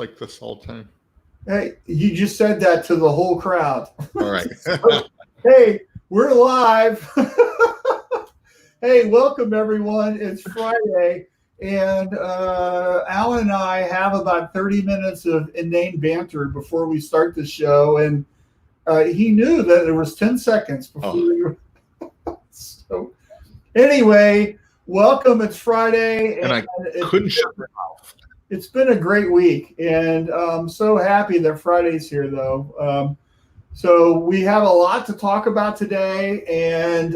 like this all the time? Hey, you just said that to the whole crowd. All right. Hey, we're live. Hey, welcome everyone. It's Friday, and Alan and I have about 30 minutes of inane banter before we start the show, and he knew that it was 10 seconds before we were. So, anyway, welcome. It's Friday, and I couldn't shut my mouth. It's been a great week, and I'm so happy that Friday's here, though. So we have a lot to talk about today, and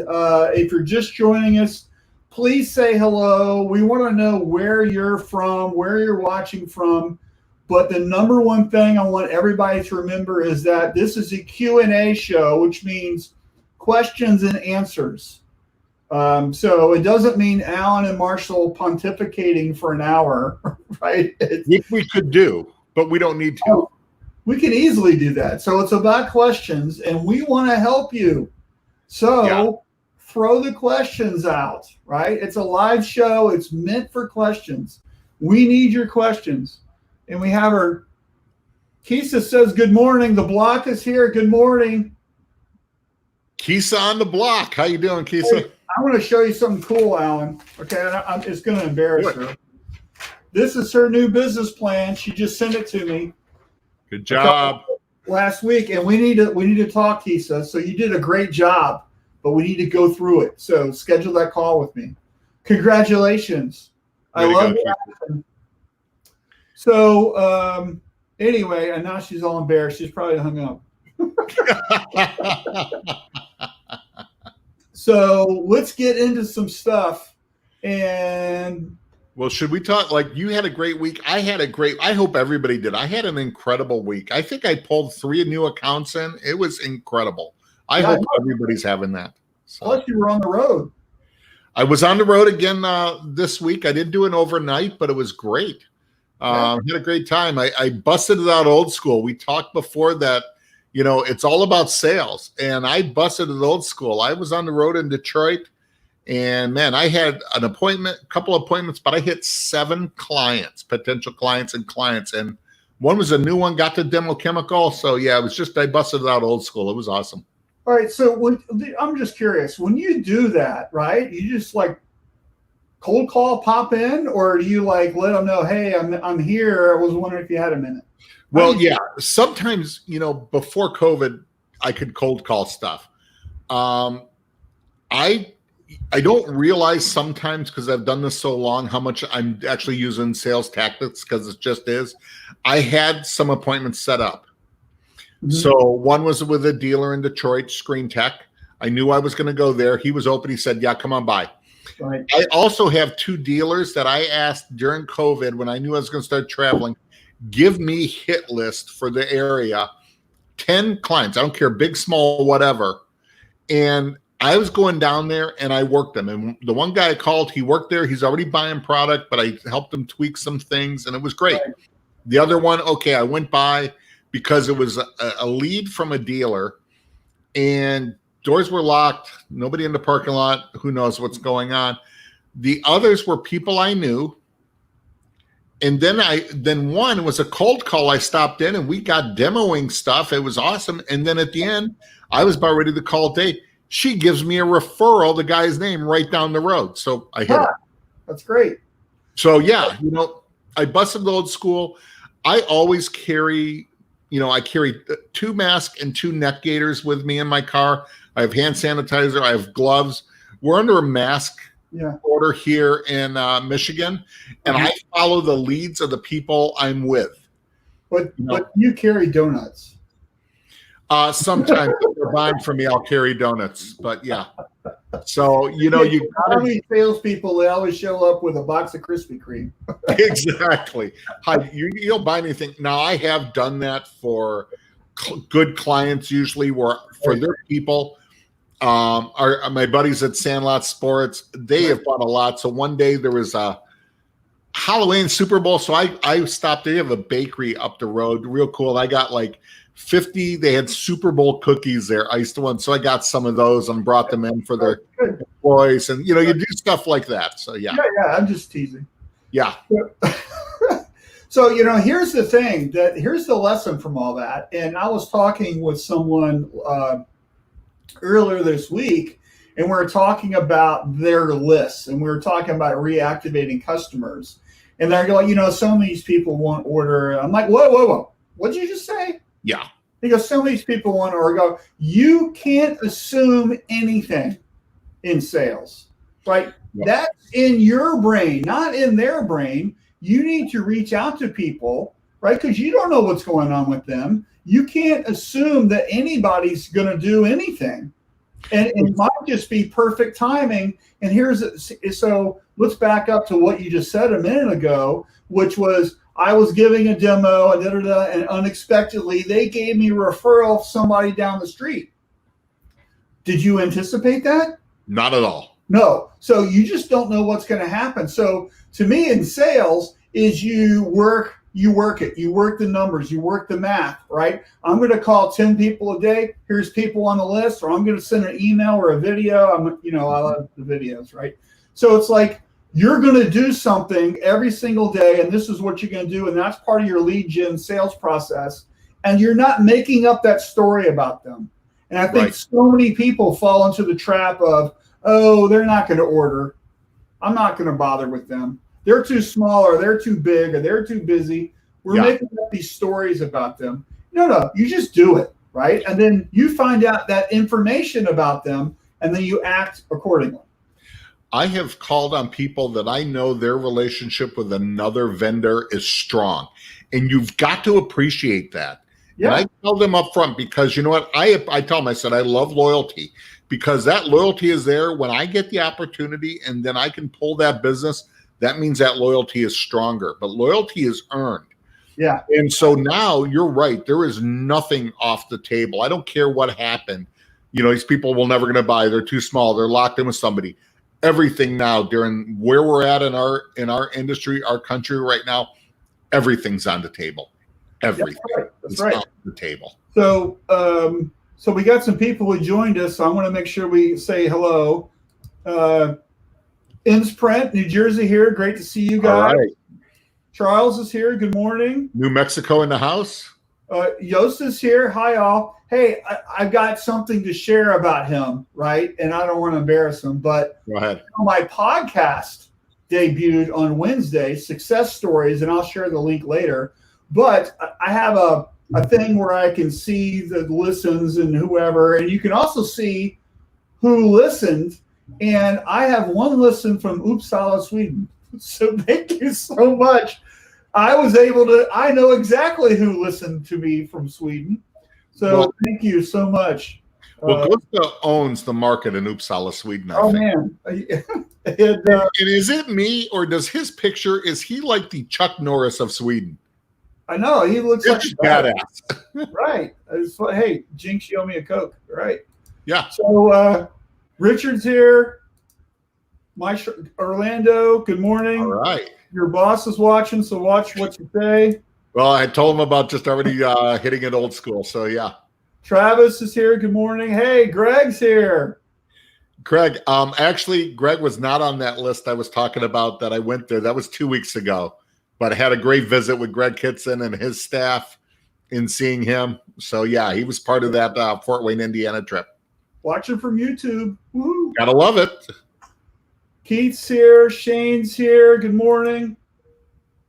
if you're just joining us, please say hello. We want to know where you're from, where you're watching from, but the number one thing I want everybody to remember is that this is a Q&A show, which means questions and answers. So it doesn't mean Alan and Marshall pontificating for an hour, right? Which we could do, but we don't need to. Oh, we can easily do that. So it's about questions, and we want to help you. So throw the questions out, right? It's a live show. It's meant for questions. We need your questions. And we have our, Kisa says, good morning. The block is here. Good morning. Kisa on the block. How you doing, Kisa? Hey, I want to show you something cool, Alan. Okay, it's going to embarrass her. This is her new business plan. She just sent it to me. Good job. Last week, and we need to talk, Kisa. So you did a great job, but we need to go through it. So schedule that call with me. Congratulations. I love it. So anyway, and now she's all embarrassed. She's probably hung up. So let's get into some stuff. And well, should we talk? Like, you had a great week. I hope everybody did. I had an incredible week. I think I pulled 3 new accounts in. It was incredible. I hope everybody's having that. So. Plus, you were on the road. I was on the road again this week. I didn't do an overnight, but it was great. Had a great time. I busted it out old school. We talked before that, it's all about sales. And I busted it old school. I was on the road in Detroit. And man, I had a couple appointments, but I hit 7 clients, potential clients. And one was a new one, got to demo chemical. So yeah, I busted it out old school. It was awesome. All right. So I'm just curious, when you do that, right, you just like cold call, pop in, or do you like let them know, hey, I'm here. I was wondering if you had a minute. Well, yeah, sometimes, before COVID, I could cold call stuff. I don't realize sometimes, because I've done this so long, how much I'm actually using sales tactics, because it just is. I had some appointments set up. Mm-hmm. So one was with a dealer in Detroit, Screen Tech. I knew I was going to go there. He was open. He said, yeah, come on by. Right. I also have 2 dealers that I asked during COVID, when I knew I was going to start traveling, give me hit list for the area, 10 clients. I don't care, big, small, whatever. And I was going down there and I worked them. And the one guy I called, he worked there. He's already buying product, but I helped him tweak some things and it was great. Right. The other one, I went by because it was a lead from a dealer and doors were locked. Nobody in the parking lot. Who knows what's going on? The others were people I knew. And then one was a cold call. I stopped in and we got demoing stuff. It was awesome. And then at the end, I was about ready to call Dave. She gives me a referral, the guy's name, right down the road. So I hit it. That's great. So yeah, I busted the old school. I always carry, I carry 2 masks and 2 neck gaiters with me in my car. I have hand sanitizer. I have gloves. We're under a mask order here in Michigan, and I follow the leads of the people I'm with. But you carry donuts. Sometimes if they're buying from me, I'll carry donuts. But yeah. So, you how many salespeople, they always show up with a box of Krispy Kreme. Exactly. You don't buy anything. Now, I have done that for good clients, usually for their people. My buddies at Sandlot Sports, they have bought a lot. So one day there was a Halloween Super Bowl. So I stopped. They have a bakery up the road, real cool. I got like 50, they had Super Bowl cookies there, iced ones. So I got some of those and brought them in for their employees. And, you do stuff like that. So, yeah. Yeah, I'm just teasing. Yeah. So, here's the thing here's the lesson from all that. And I was talking with someone earlier this week, and we were talking about their lists, and we were talking about reactivating customers. And they're like, some of these people won't order. I'm like, whoa. What did you just say? Yeah. He goes, some of these people won't order. Go, you can't assume anything in sales, right? Yep. That's in your brain, not in their brain. You need to reach out to people, right? Because you don't know what's going on with them. You can't assume that anybody's going to do anything. And it might just be perfect timing. And so let's back up to what you just said a minute ago, which was I was giving a demo and unexpectedly they gave me a referral of somebody down the street. Did you anticipate that? Not at all. No. So you just don't know what's going to happen. So to me in sales is you work it. You work the numbers. You work the math, right? I'm going to call 10 people a day. Here's people on the list, or I'm going to send an email or a video. I love the videos, right? So it's like you're going to do something every single day, and this is what you're going to do, and that's part of your lead gen sales process, and you're not making up that story about them. And I think so many people fall into the trap of, oh, they're not going to order. I'm not going to bother with them. They're too small, or they're too big, or they're too busy. We're making up these stories about them. No, you just do it, right? And then you find out that information about them, and then you act accordingly. I have called on people that I know their relationship with another vendor is strong, and you've got to appreciate that. Yeah. And I tell them up front because you know what? I tell them, I said, I love loyalty because that loyalty is there when I get the opportunity and then I can pull that business. That means that loyalty is stronger, but loyalty is earned. Yeah. And so now you're right. There is nothing off the table. I don't care what happened. These people will never going to buy. They're too small. They're locked in with somebody. Everything now during where we're at in our industry, our country right now, everything's on the table. Everything is on the table. So, so we got some people who joined us. So I want to make sure we say hello. Innsprint, New Jersey here. Great to see you guys. All right. Charles is here. Good morning. New Mexico in the house. Yost is here. Hi, all. Hey, I got something to share about him, right? And I don't want to embarrass him, but go ahead. My podcast debuted on Wednesday, Success Stories, and I'll share the link later. But I have a thing where I can see the listens and whoever, and you can also see who listened. And I have one listen from Uppsala, Sweden. So thank you so much. I know exactly who listened to me from Sweden. So thank you so much. Well, Gustav owns the market in Uppsala, Sweden, I think. Man. And is it me, or does his picture, is he like the Chuck Norris of Sweden? I know. He looks like a badass. Right. It's like, hey, Jinx, you owe me a Coke. Right. Yeah. So Richard's here. Orlando, good morning. All right. Your boss is watching, so watch what you say. Well, I told him about just already hitting it old school, so yeah. Travis is here. Good morning. Hey, Greg's here. Greg, actually, Greg was not on that list I was talking about that I went there. That was 2 weeks ago. But I had a great visit with Greg Kitson and his staff in seeing him. So, yeah, he was part of that Fort Wayne, Indiana trip. Watching from YouTube. Woo. Gotta love it. Keith's here. Shane's here. Good morning.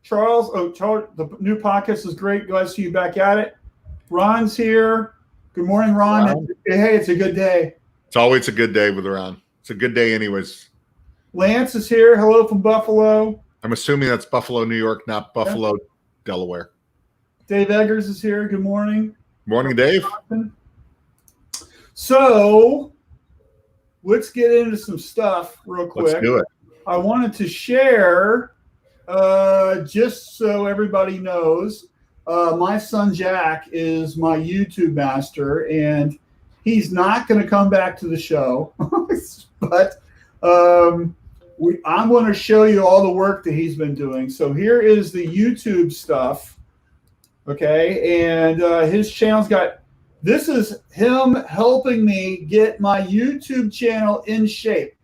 Charles, the new podcast is great. Glad to see you back at it. Ron's here. Good morning, Ron. Hey, it's a good day. It's always a good day with Ron. It's a good day anyways. Lance is here. Hello from Buffalo. I'm assuming that's Buffalo, New York, not Buffalo, Delaware. Dave Eggers is here. Good morning. Morning, Dave. So let's get into some stuff real quick. Let's do it. I wanted to share, just so everybody knows, my son Jack is my YouTube master, and he's not going to come back to the show, but I'm going to show you all the work that he's been doing. So here is the YouTube stuff, okay? And his channel's got, this is him helping me get my YouTube channel in shape.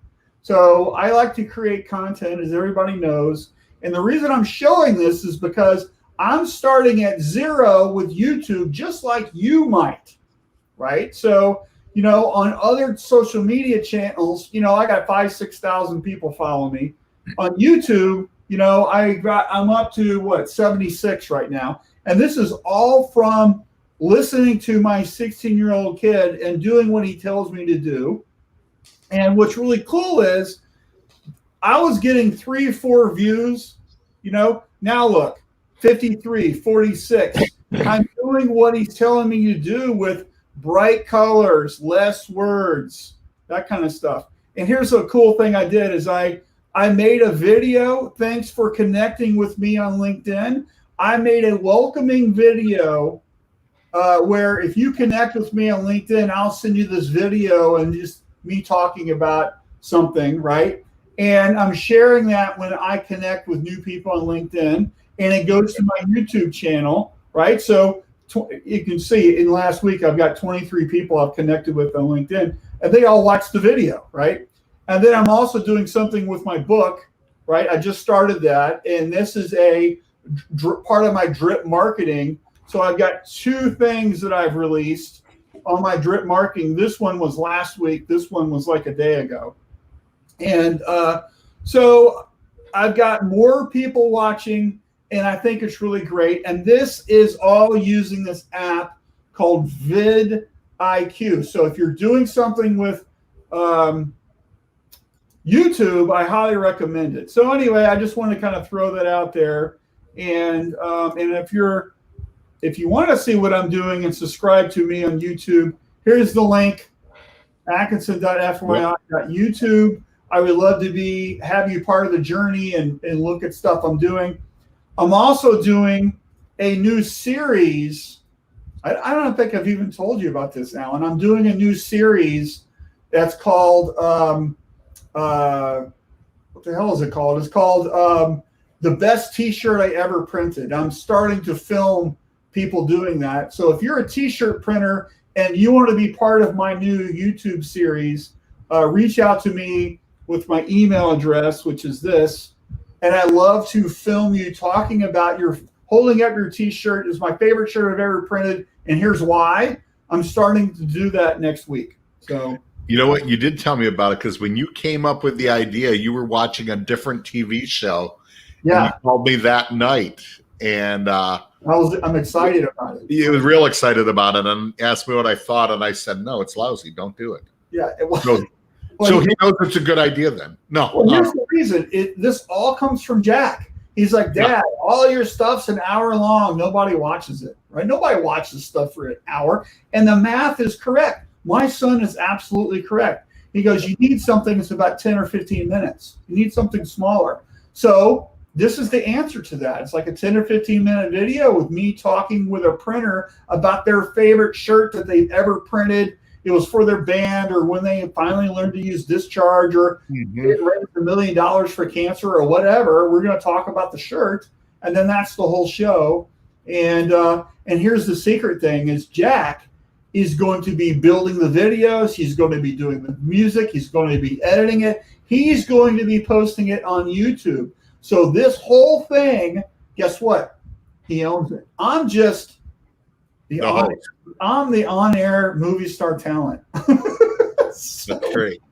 So I like to create content, as everybody knows. And the reason I'm showing this is because I'm starting at 0 with YouTube, just like you might, right? So, on other social media channels, I got 5,000-6,000 people follow me. On YouTube, I'm up to 76 right now. And this is all from listening to my 16-year-old kid and doing what he tells me to do. And what's really cool is I was getting 3 or 4 views, now look, 53, 46. I'm doing what he's telling me to do with bright colors, less words, that kind of stuff. And here's a cool thing I did is I made a video. Thanks for connecting with me on LinkedIn. I made a welcoming video where if you connect with me on LinkedIn, I'll send you this video and just me talking about something, right? And I'm sharing that when I connect with new people on LinkedIn, and it goes to my YouTube channel, right? So you can see in last week, I've got 23 people I've connected with on LinkedIn, and they all watched the video, right? And then I'm also doing something with my book, right? I just started that, and this is a part of my drip marketing. So I've got 2 things that I've released on my drip marketing. This one was last week. This one was like a day ago. And so I've got more people watching, and I think it's really great. And this is all using this app called vidIQ. So if you're doing something with YouTube, I highly recommend it. So anyway, I just want to kind of throw that out there. And if you want to see what I'm doing and subscribe to me on YouTube, here's the link, atkinson.fyi.youtube. I would love to have you part of the journey and look at stuff I'm doing. I'm also doing a new series. I don't think I've even told you about this, Alan. I'm doing a new series that's called, what the hell is it called? It's called The Best T-Shirt I Ever Printed. I'm starting to film people doing that. So if you're a T-shirt printer and you want to be part of my new YouTube series, reach out to me with my email address, which is this. And I love to film you talking about holding up your T-shirt. Is my favorite shirt I've ever printed, and here's why. I'm starting to do that next week. So you know what? You did tell me about it, because when you came up with the idea, you were watching a different TV show. Yeah. And you called me that night, and I'm excited about it. He was real excited about it and asked me what I thought, and I said, no, it's lousy. Don't do it. Yeah. So he knows it's a good idea then. No. Well, here's the reason. This all comes from Jack. He's like, Dad, all your stuff's an hour long. Nobody watches it, right? Nobody watches stuff for an hour. And the math is correct. My son is absolutely correct. He goes, you need something that's about 10 or 15 minutes. You need something smaller. So this is the answer to that. It's like a 10 or 15-minute video with me talking with a printer about their favorite shirt that they've ever printed. It was for their band, or when they finally learned to use discharge, or raised $1 million for cancer, or whatever. We're going to talk about the shirt, and then that's the whole show. And here's the secret thing: is Jack is going to be building the videos. He's going to be doing the music. He's going to be editing it. He's going to be posting it on YouTube. So this whole thing, guess what? He owns it. I'm just I'm the on-air movie star talent. So, that's great.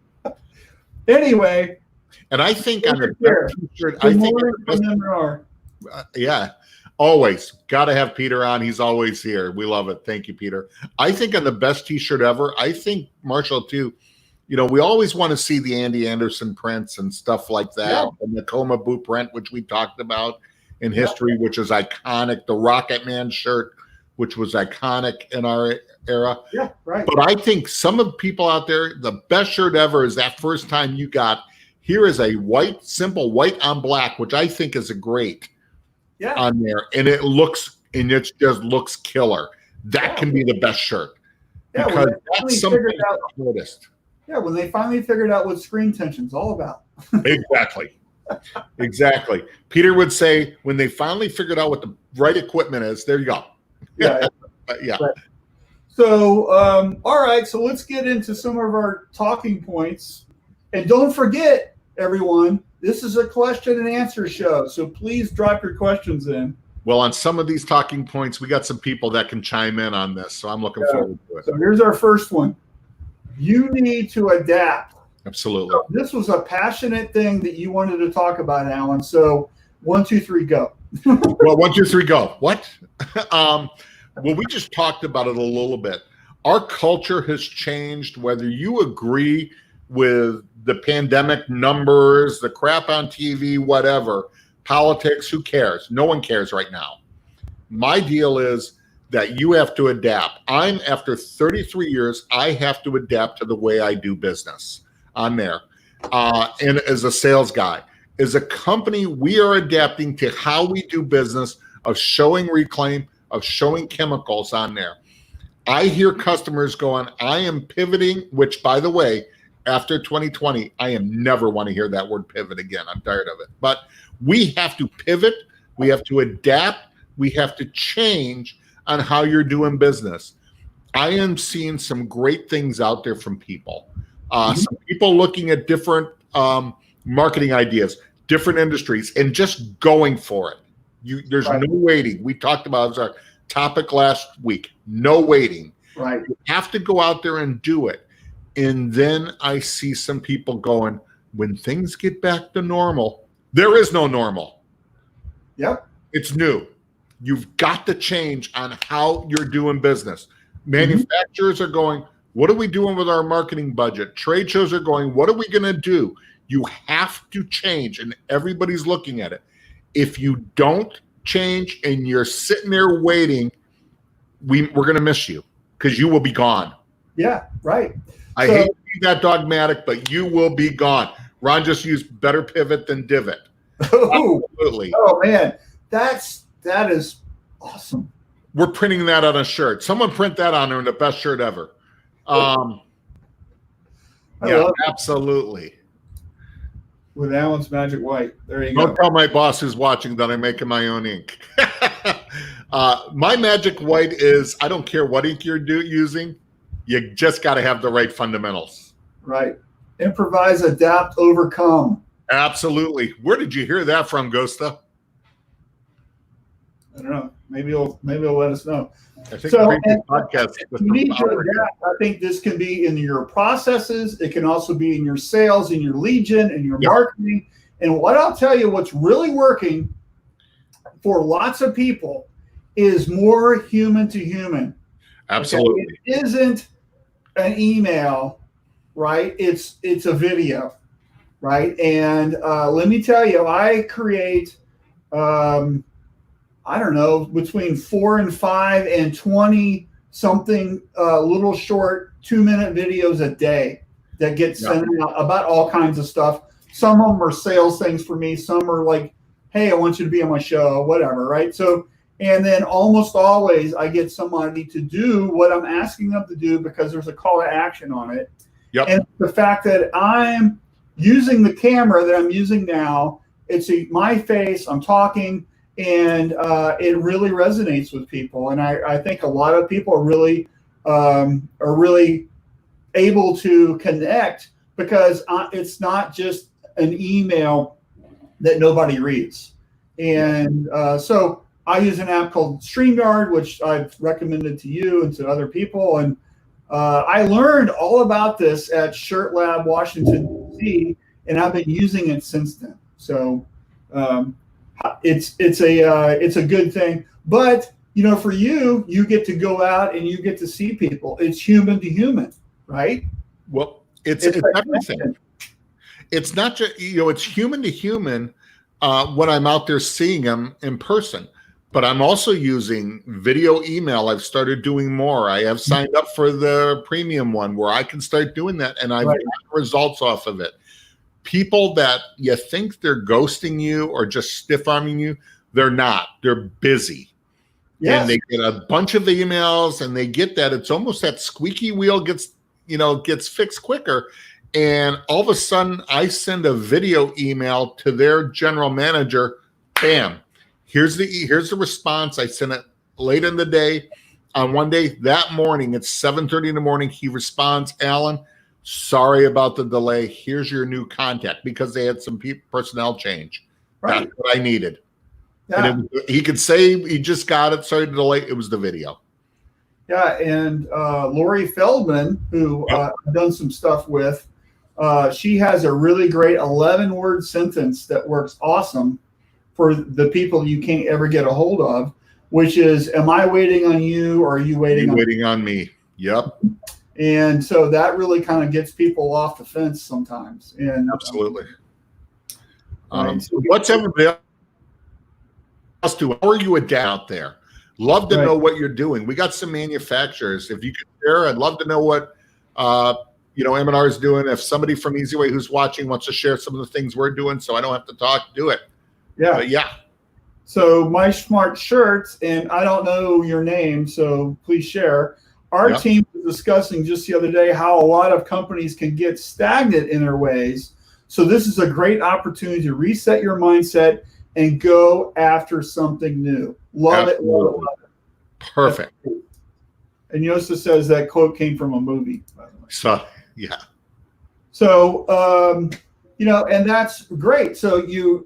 Anyway, and I think on the best T-shirt, I think yeah, always got to have Peter on. He's always here. We love it. Thank you, Peter. I think on the best T-shirt ever, I think Marshall too. We always want to see the Andy Anderson prints and stuff like that, and the Coma Boot print, which we talked about in history, which is iconic. The Rocket Man shirt, which was iconic in our era. Yeah, right. But I think some of the people out there, the best shirt ever is that first time you got, here is a white, simple white on black, which I think is a great on there. And it just looks killer. That can be the best shirt. Yeah, because that's something I noticed. Yeah, when they finally figured out what screen tension's all about. Exactly. Peter would say, when they finally figured out what the right equipment is, there you go. Yeah. Yeah. Right. So, all right. So let's get into some of our talking points. And don't forget, everyone, this is a question and answer show. So please drop your questions in. Well, on some of these talking points, we got some people that can chime in on this, so I'm looking forward to it. So here's our first one. You need to adapt. Absolutely. So this was a passionate thing that you wanted to talk about, Alan. So 1, 2, 3, go. Well, 1, 2, 3, go. What? Well, we just talked about it a little bit. Our culture has changed, whether you agree with the pandemic numbers, the crap on TV, whatever, politics, who cares? No one cares right now. My deal is that you have to adapt. After 33 years, I have to adapt to the way I do business on there. And as a sales guy, as a company, we are adapting to how we do business, of showing reclaim, of showing chemicals on there. I hear customers going, I am pivoting, which, by the way, after 2020, I am never want to hear that word pivot again. I'm tired of it. But we have to pivot. We have to adapt. We have to change on how you're doing business. I am seeing some great things out there from people. Some people looking at different marketing ideas, different industries, and just going for it. There's no waiting. We talked about it as our topic last week. No waiting. Right. You have to go out there and do it. And then I see some people going, when things get back to normal, there is no normal. Yep. It's new. You've got to change on how you're doing business. Manufacturers are going, what are we doing with our marketing budget? Trade shows are going, what are we going to do? You have to change, and everybody's looking at it. If you don't change and you're sitting there waiting, we're going to miss you because you will be gone. Yeah, right. I hate to be that dogmatic, but you will be gone. Ron just used better pivot than divot. Absolutely. Oh man, that is awesome. We're printing that on a shirt. Someone print that on there, the best shirt ever. Yeah, absolutely. With Alan's Magic White. There you go. Don't tell my boss who's watching that I'm making my own ink. My Magic White is, I don't care what ink you're using, you just got to have the right fundamentals. Right. Improvise, adapt, overcome. Absolutely. Where did you hear that from, Gosta? I don't know. Maybe he'll let us know. I think podcast. You need to adapt. I think this can be in your processes. It can also be in your sales, in your lead gen, in your marketing. And what I'll tell you, what's really working for lots of people is more human to human. Absolutely. Okay? It isn't an email, right? It's a video, right? And let me tell you, I create I don't know, between 4 and 5 and 20 something little short 2-minute videos a day that get sent out about all kinds of stuff. Some of them are sales things for me. Some are like, hey, I want you to be on my show, whatever, right? So, and then almost always I get somebody to do what I'm asking them to do because there's a call to action on it. Yep. And the fact that I'm using the camera that I'm using now, it's my face, I'm talking, and it really resonates with people. And I think a lot of people are really able to connect because it's not just an email that nobody reads. And so I use an app called StreamYard, which I've recommended to you and to other people. And I learned all about this at Shirt Lab, Washington, D.C., and I've been using it since then. So it's a good thing. But you know, for you, you get to go out and you get to see people. It's human to human, right? Well, it's everything. It's not just, it's human to human when I'm out there seeing them in person. But I'm also using video email. I've started doing more. I have signed up for the premium one where I can start doing that, and I've gotten results off of it. People that you think they're ghosting you or just stiff-arming you, they're not. They're busy. Yes. And they get a bunch of emails, and they get that. It's almost that squeaky wheel gets fixed quicker. And all of a sudden, I send a video email to their general manager. Bam. Here's the response. I sent it late in the day. On one day, that morning, it's 7:30 in the morning. He responds, Alan, sorry about the delay. Here's your new contact, because they had some personnel change. Right. That's what I needed. Yeah. And he could say he just got it, sorry to delay. It was the video. Yeah, and Lori Feldman, who I've done some stuff with, she has a really great 11-word sentence that works awesome for the people you can't ever get a hold of, which is, am I waiting on you or are you waiting on me? Yep. And so that really kind of gets people off the fence sometimes. And absolutely. Right. So what's everybody else doing? How are you out there? Love to know what you're doing. We got some manufacturers. If you could share, I'd love to know what M&R is doing. If somebody from EasyWay who's watching wants to share some of the things we're doing, so I don't have to talk, do it. Yeah. But yeah. So My Smart Shirts, and I don't know your name, so please share. Our team was discussing just the other day how a lot of companies can get stagnant in their ways. So this is a great opportunity to reset your mindset and go after something new. Love it. Perfect. And Yosa says that quote came from a movie, by the way. So, yeah. So, and that's great. So you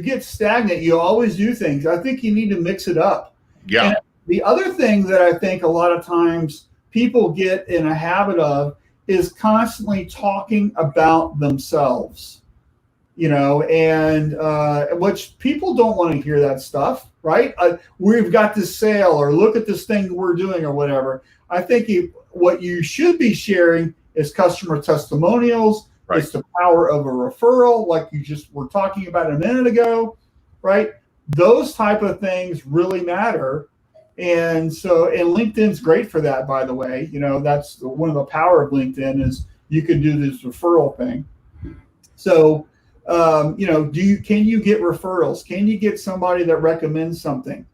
get stagnant. You always do things. I think you need to mix it up. Yeah. And the other thing that I think a lot of times people get in a habit of is constantly talking about themselves, and which people don't want to hear that stuff, right? We've got this sale, or look at this thing we're doing, or whatever. I think what you should be sharing is customer testimonials. Right. It's the power of a referral, like you just were talking about a minute ago, right? Those type of things really matter. And LinkedIn's great for that, by the way. That's one of the power of LinkedIn is you can do this referral thing. So, can you get referrals? Can you get somebody that recommends something?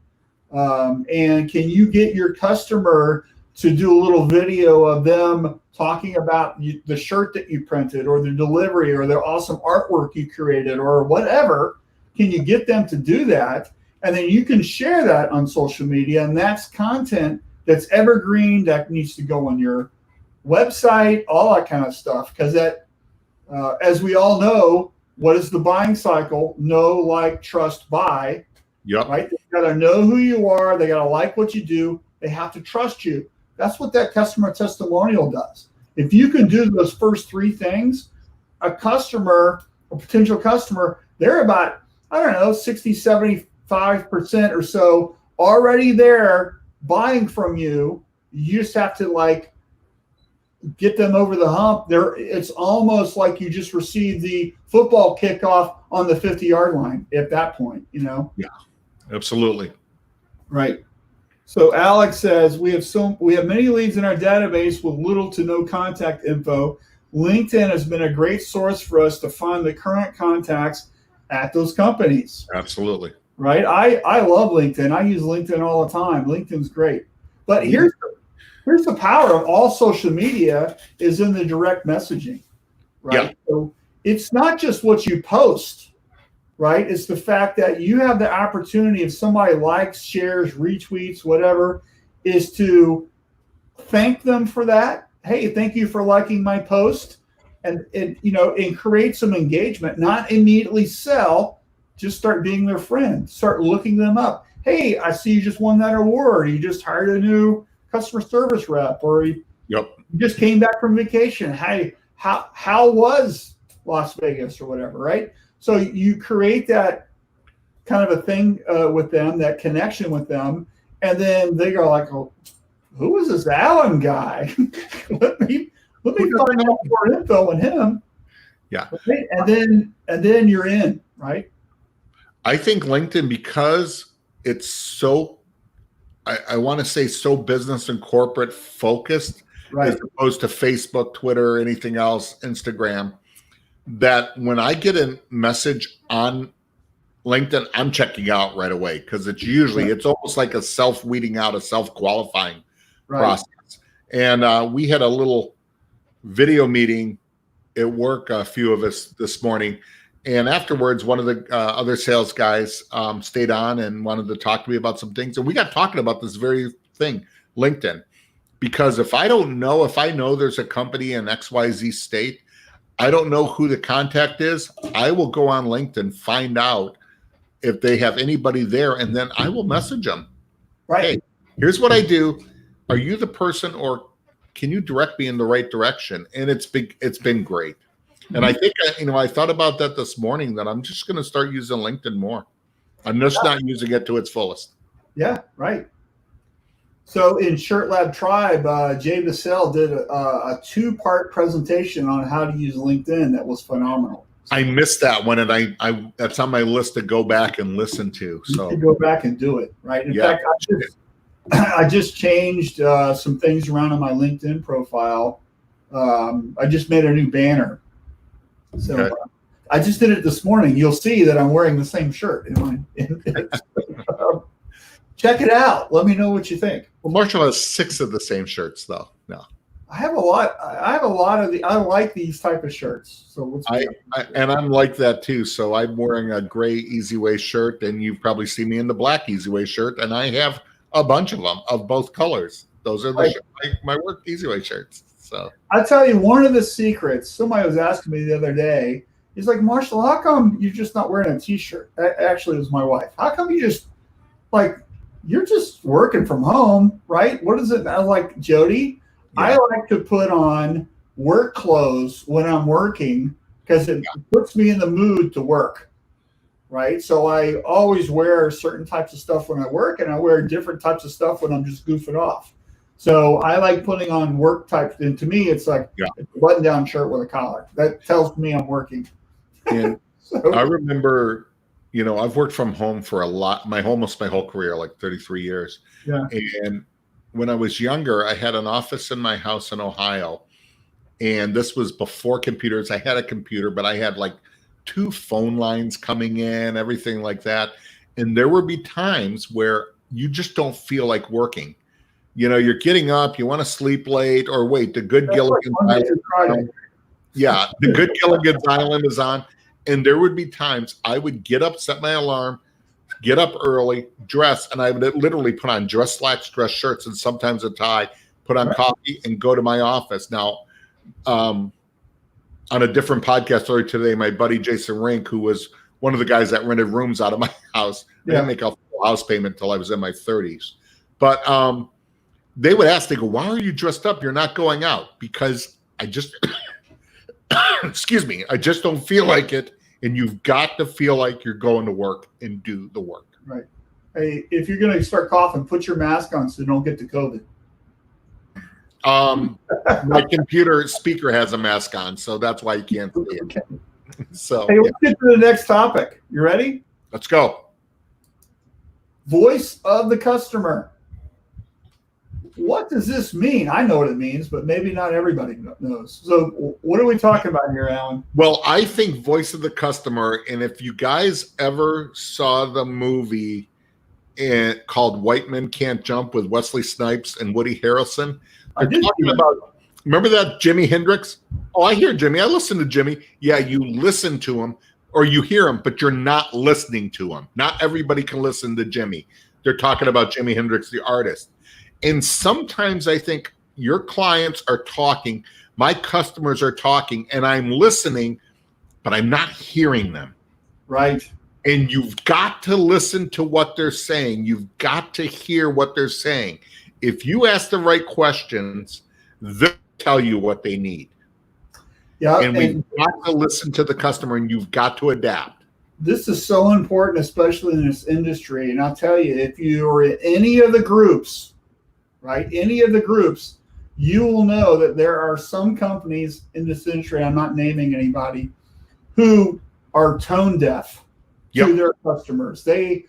And can you get your customer to do a little video of them talking about the shirt that you printed, or the delivery, or the awesome artwork you created, or whatever? Can you get them to do that? And then you can share that on social media, and that's content that's evergreen, that needs to go on your website, all that kind of stuff. Because that, as we all know, what is the buying cycle? Know, like, trust, buy. Yep. Right? They got to know who you are. They got to like what you do. They have to trust you. That's what that customer testimonial does. If you can do those first three things, a potential customer, they're about, 60, 75% or so already there buying from you. You just have to get them over the hump. It's almost like you just received the football kickoff on the 50-yard line at that point, Yeah, absolutely. Right. So Alex says we have many leads in our database with little to no contact info. LinkedIn has been a great source for us to find the current contacts at those companies. Absolutely. Right. I love LinkedIn. I use LinkedIn all the time. LinkedIn's great. But here's the power of all social media is in the direct messaging. Right. Yeah. So it's not just what you post. Right. It's the fact that you have the opportunity, if somebody likes, shares, retweets, whatever, is to thank them for that. Hey, thank you for liking my post, and create some engagement, not immediately sell, just start being their friend, start looking them up. Hey, I see you just won that award. You just hired a new customer service rep, or you just came back from vacation. Hey, how was Las Vegas or whatever, right? So you create that kind of a thing with them, that connection with them, and then they go like, "Oh, who is this Alan guy? let me find out more info on him." Yeah, right? and then you're in, right? I think LinkedIn, because it's so, I want to say, so business and corporate focused, right, as opposed to Facebook, Twitter, anything else, Instagram, that when I get a message on LinkedIn, I'm checking out right away, because it's usually, it's almost like a self-weeding out, a self-qualifying process. And we had a little video meeting at work, a few of us this morning. And afterwards, one of the other sales guys stayed on and wanted to talk to me about some things. And we got talking about this very thing, LinkedIn. Because if I know there's a company in XYZ state, I don't know who the contact is, I will go on LinkedIn, find out, if they have anybody there, and then I will message them. Right. Hey, here's what I do. Are you the person, or can you direct me in the right direction? And it's been great. And I think, I thought about that this morning, that I'm just going to start using LinkedIn more. I'm just not using it to its fullest. Yeah, right. So in Shirt Lab Tribe, Jay Bissell did a 2-part presentation on how to use LinkedIn that was phenomenal. I missed that one, and I that's on my list to go back and listen to. So you can go back and do it, right? In fact, I just changed some things around on my LinkedIn profile. I just made a new banner. So okay. I just did it this morning. You'll see that I'm wearing the same shirt. Check it out. Let me know what you think. Well, Marshall has 6 of the same shirts, though. No, I have a lot. I like these type of shirts. So and I'm like that too. So I'm wearing a gray Easy Way shirt, and you've probably seen me in the black Easy Way shirt, and I have a bunch of them of both colors. Those are my work Easy Way shirts. So I'll tell you one of the secrets. Somebody was asking me the other day. He's like, Marshall, how come you're just not wearing a T-shirt? Actually, it was my wife. How come you just you're just working from home, right? What is it? I was like, Jody, yeah. I like to put on work clothes when I'm working because it puts me in the mood to work, right? So I always wear certain types of stuff when I work, and I wear different types of stuff when I'm just goofing off. So I like putting on work types, and to me, it's like a button-down shirt with a collar. That tells me I'm working. And I remember, I've worked from home for almost my whole career, like 33 years. Yeah. And when I was younger, I had an office in my house in Ohio, and this was before computers. I had a computer, but I had 2 phone lines coming in, everything like that. And there would be times where you just don't feel like working. You're getting up, you want to sleep late, or wait, the good Gilligan's Island. Yeah, the good Gilligan's Island is on. And there would be times I would get up, set my alarm, get up early, dress, and I would literally put on dress slacks, dress shirts, and sometimes a tie, put on coffee, and go to my office. Now, on a different podcast earlier today, my buddy Jason Rink, who was one of the guys that rented rooms out of my house, I didn't make a full house payment until I was in my 30s. But they would ask, they go, why are you dressed up? You're not going out. Because I just, excuse me, I just don't feel like it. And you've got to feel like you're going to work and do the work. Right. Hey, if you're going to start coughing, put your mask on so you don't get the COVID. My computer speaker has a mask on, so that's why you can't see it. Okay. So, hey, let's get to the next topic. You ready? Let's go. Voice of the customer. What does this mean? I know what it means, but maybe not everybody knows. So what are we talking about here, Alan? Well, I think voice of the customer, and if you guys ever saw the movie called White Men Can't Jump with Wesley Snipes and Woody Harrelson, they're talking about, remember that Jimi Hendrix? Oh, I hear Jimmy. I listen to Jimmy. Yeah, you listen to him or you hear him, but you're not listening to him. Not everybody can listen to Jimmy. They're talking about Jimi Hendrix, the artist. And sometimes I think your clients are talking, my customers are talking, and I'm listening, but I'm not hearing them. Right. And you've got to listen to what they're saying. You've got to hear what they're saying. If you ask the right questions, they'll tell you what they need. Yeah. And we've got to listen to the customer, and you've got to adapt. This is so important, especially in this industry. And I'll tell you, if you're in any of the groups, right, any of the groups, you will know that there are some companies in this industry, I'm not naming anybody, who are tone deaf to their customers. They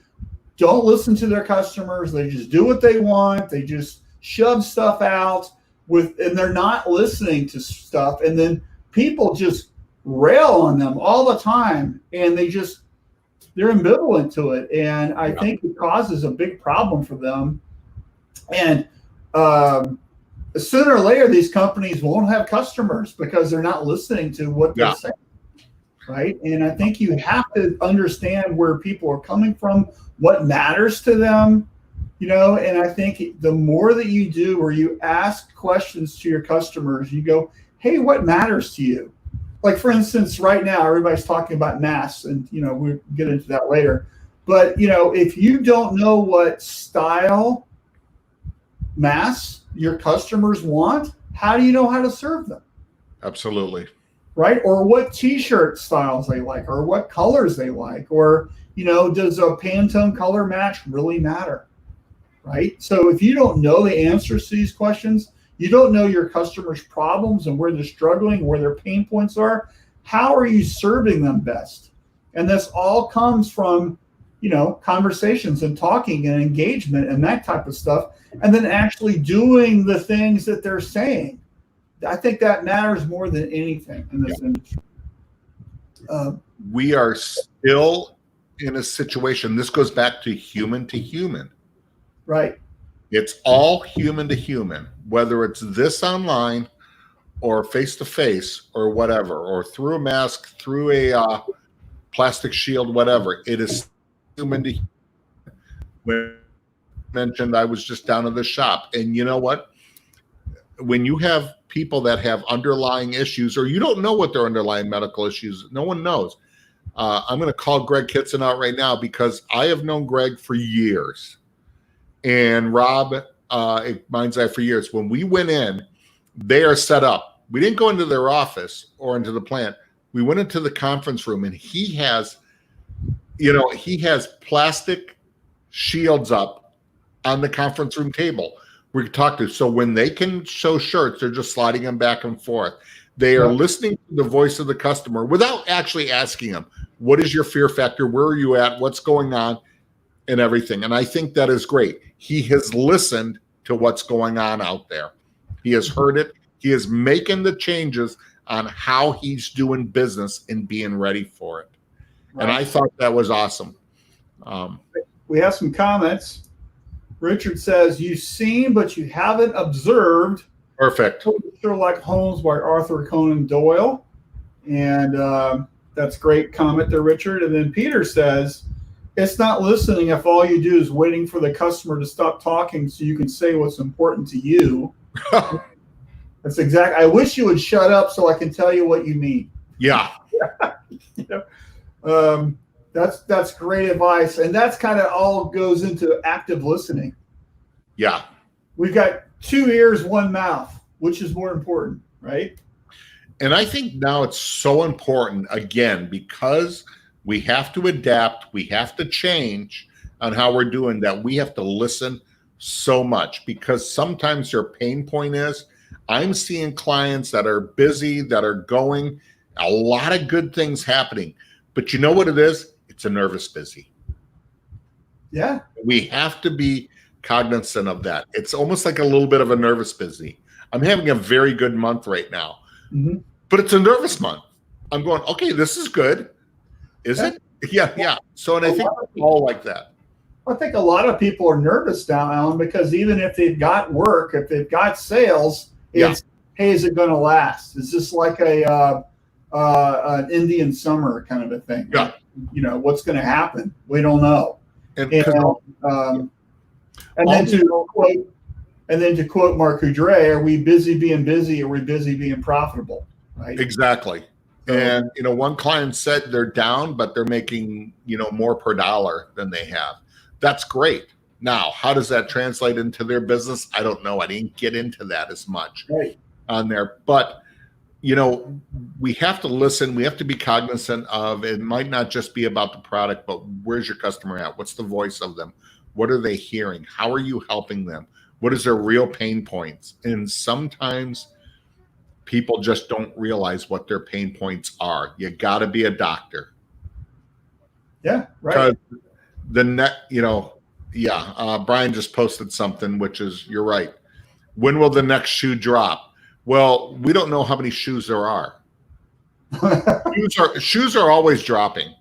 don't listen to their customers. They just do what they want. They just shove stuff out and they're not listening to stuff. And then people just rail on them all the time, and they're ambivalent to it. And I think it causes a big problem for them. And sooner or later, these companies won't have customers because they're not listening to what they're saying, right? And I think you have to understand where people are coming from, what matters to them, and I think the more that you do, where you ask questions to your customers, you go, hey, what matters to you? Like, for instance, right now, everybody's talking about masks, and, we'll get into that later. But, if you don't know what style mass your customers want, how do you know how to serve them? Absolutely. Right? Or what t-shirt styles they like, or what colors they like, or, does a Pantone color match really matter? Right? So if you don't know the answers to these questions, you don't know your customers' problems and where they're struggling, where their pain points are, how are you serving them best? And this all comes from, conversations and talking and engagement and that type of stuff, and then actually doing the things that they're saying. I think that matters more than anything in this industry. We are still in a situation, this goes back to human, right? It's all human to human, whether it's this online or face to face or whatever, or through a mask, through a plastic shield, whatever. It is human to human. When I mentioned, I was just down at the shop, and you know what? When you have people that have underlying issues, or you don't know what their underlying medical issues, no one knows. I'm going to call Greg Kitson out right now, because I have known Greg for years, and Rob Mind's Eye for years. When we went in, they are set up. We didn't go into their office or into the plant. We went into the conference room, and he has plastic shields up on the conference room table we can talk to. So when they can show shirts, they're just sliding them back and forth. They are listening to the voice of the customer without actually asking them, what is your fear factor? Where are you at? What's going on? And everything. And I think that is great. He has listened to what's going on out there. He has heard it. He is making the changes on how he's doing business and being ready for it. Right. And I thought that was awesome. We have some comments. Richard says, you've seen, but you haven't observed. Perfect. Sherlock Holmes by Arthur Conan Doyle. And that's a great comment there, Richard. And then Peter says, it's not listening if all you do is waiting for the customer to stop talking so you can say what's important to you. That's exactly. I wish you would shut up so I can tell you what you mean. Yeah. That's great advice. And that's kind of all goes into active listening. Yeah. We've got 2 ears, 1 mouth, which is more important, right? And I think now it's so important, again, because we have to adapt, we have to change on how we're doing that. We have to listen so much, because sometimes their pain point is, I'm seeing clients that are busy, that are going, a lot of good things happening. But you know what it is? It's a nervous busy. Yeah. We have to be cognizant of that. It's almost like a little bit of a nervous busy. I'm having a very good month right now, but it's a nervous month. I'm going, okay, this is good. Is it? Yeah. So, and I think it's all like that. I think a lot of people are nervous now, Alan, because even if they've got work, if they've got sales, it's, hey, is it going to last? Is this like an Indian summer kind of a thing? Yeah. What's going to happen? We don't know. And then to quote Mark Houdre, are we busy being busy, or are we busy being profitable? Right. Exactly. And, one client said they're down, but they're making, more per dollar than they have. That's great. Now, how does that translate into their business? I don't know. I didn't get into that as much on there. But, we have to listen. We have to be cognizant of, it might not just be about the product, but where's your customer at? What's the voice of them? What are they hearing? How are you helping them? What is their real pain points? And sometimes people just don't realize what their pain points are. You got to be a doctor. Yeah, right. Brian just posted something, which is, you're right. When will the next shoe drop? Well, we don't know how many shoes there are. shoes are always dropping,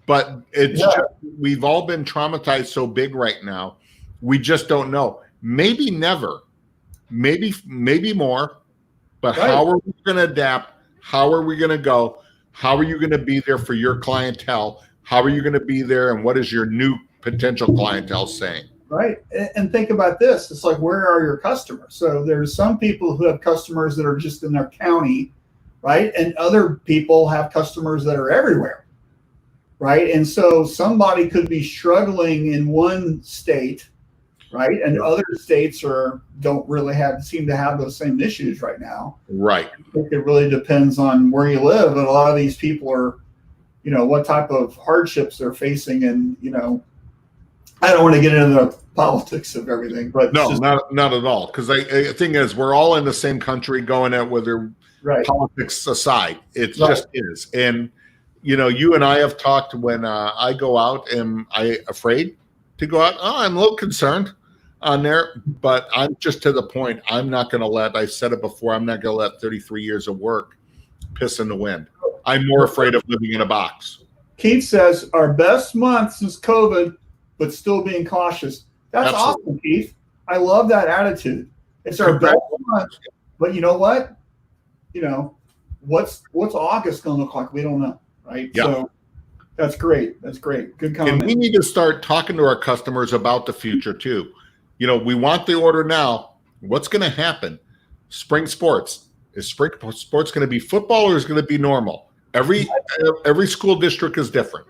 but it's just, we've all been traumatized so big right now. We just don't know. Maybe never, maybe more, but how are we going to adapt? How are we going to go? How are you going to be there for your clientele? How are you going to be there? And what is your new potential clientele saying? Right. And think about this. It's like, where are your customers? So there's some people who have customers that are just in their county, right? And other people have customers that are everywhere. right? And so somebody could be struggling in one state, right? And other states don't really seem to have those same issues right now. Right. I think it really depends on where you live. And a lot of these people are, what type of hardships they're facing. And, I don't want to get into the politics of everything, but no, not at all. Because the thing is, we're all in the same country going at whether politics aside. It just is. And, you and I have talked when I go out, am I afraid to go out? Oh, I'm a little concerned on there, but I'm just to the point. I'm not going to I said it before, I'm not going to let 33 years of work piss in the wind. I'm more afraid of living in a box. Keith says our best month since COVID, but still being cautious. That's awesome, Keith. I love that attitude. It's our best month, but you know what? What's August going to look like? We don't know, right? Yeah. So that's great. That's great. Good comment. And we need to start talking to our customers about the future too. We want the order now. What's going to happen? Spring sports. Is spring sports going to be football or is it going to be normal? Every school district is different.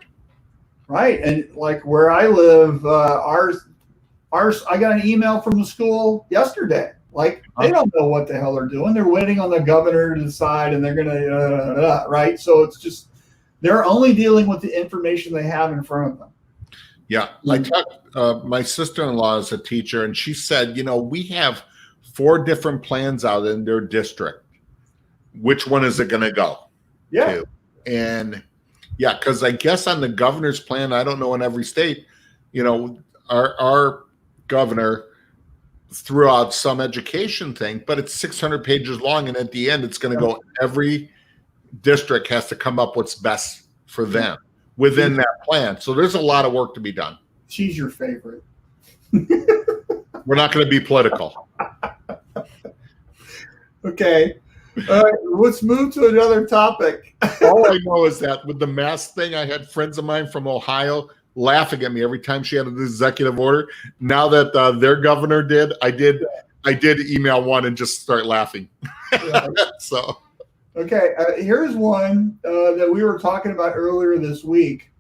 Right. And like where I live, I got an email from the school yesterday. Like they don't know what the hell they're doing. They're waiting on the governor to decide, and they're going to, right. So it's just, they're only dealing with the information they have in front of them. Yeah. I talked, my sister-in-law is a teacher, and she said, we have 4 different plans out in their district. Which one is it going to go to? And yeah, because I guess on the governor's plan, I don't know in every state, our governor threw out some education thing, but it's 600 pages long. And at the end, it's going to go, every district has to come up what's best for them within that plan. So there's a lot of work to be done. She's your favorite. We're not going to be political. Okay. All right, let's move to another topic. All I know is that with the mask thing, I had friends of mine from Ohio laughing at me every time she had an executive order. Now that their governor did, I did email one and just start laughing. So, okay, here's one that we were talking about earlier this week.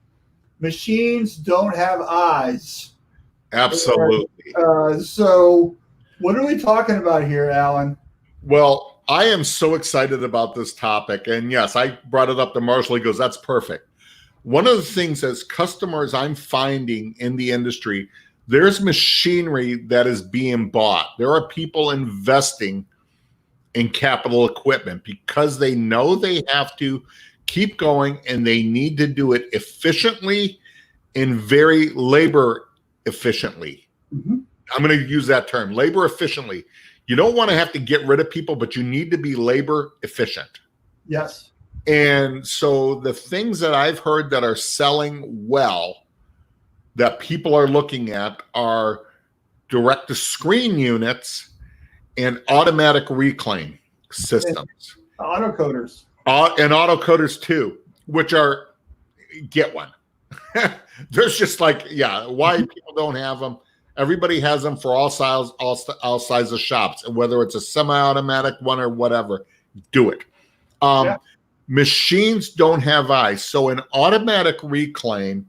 Machines don't have eyes. Absolutely. So, what are we talking about here, Alan? Well, I am so excited about this topic. And yes, I brought it up to Marshall. He goes, that's perfect. One of the things as customers I'm finding in the industry, there's machinery that is being bought. There are people investing in capital equipment because they know they have to keep going and they need to do it efficiently and very labor efficiently. Mm-hmm. I'm going to use that term, labor efficiently. You don't want to have to get rid of people, but you need to be labor efficient. Yes. And so the things that I've heard that are selling well that people are looking at are direct-to-screen units and automatic reclaim systems. Autocoders. And autocoders too, which are, get one. There's just like, why people don't have them. Everybody has them for all sizes of shops, and whether it's a semi-automatic one or whatever, do it. Machines don't have eyes. So an automatic reclaim,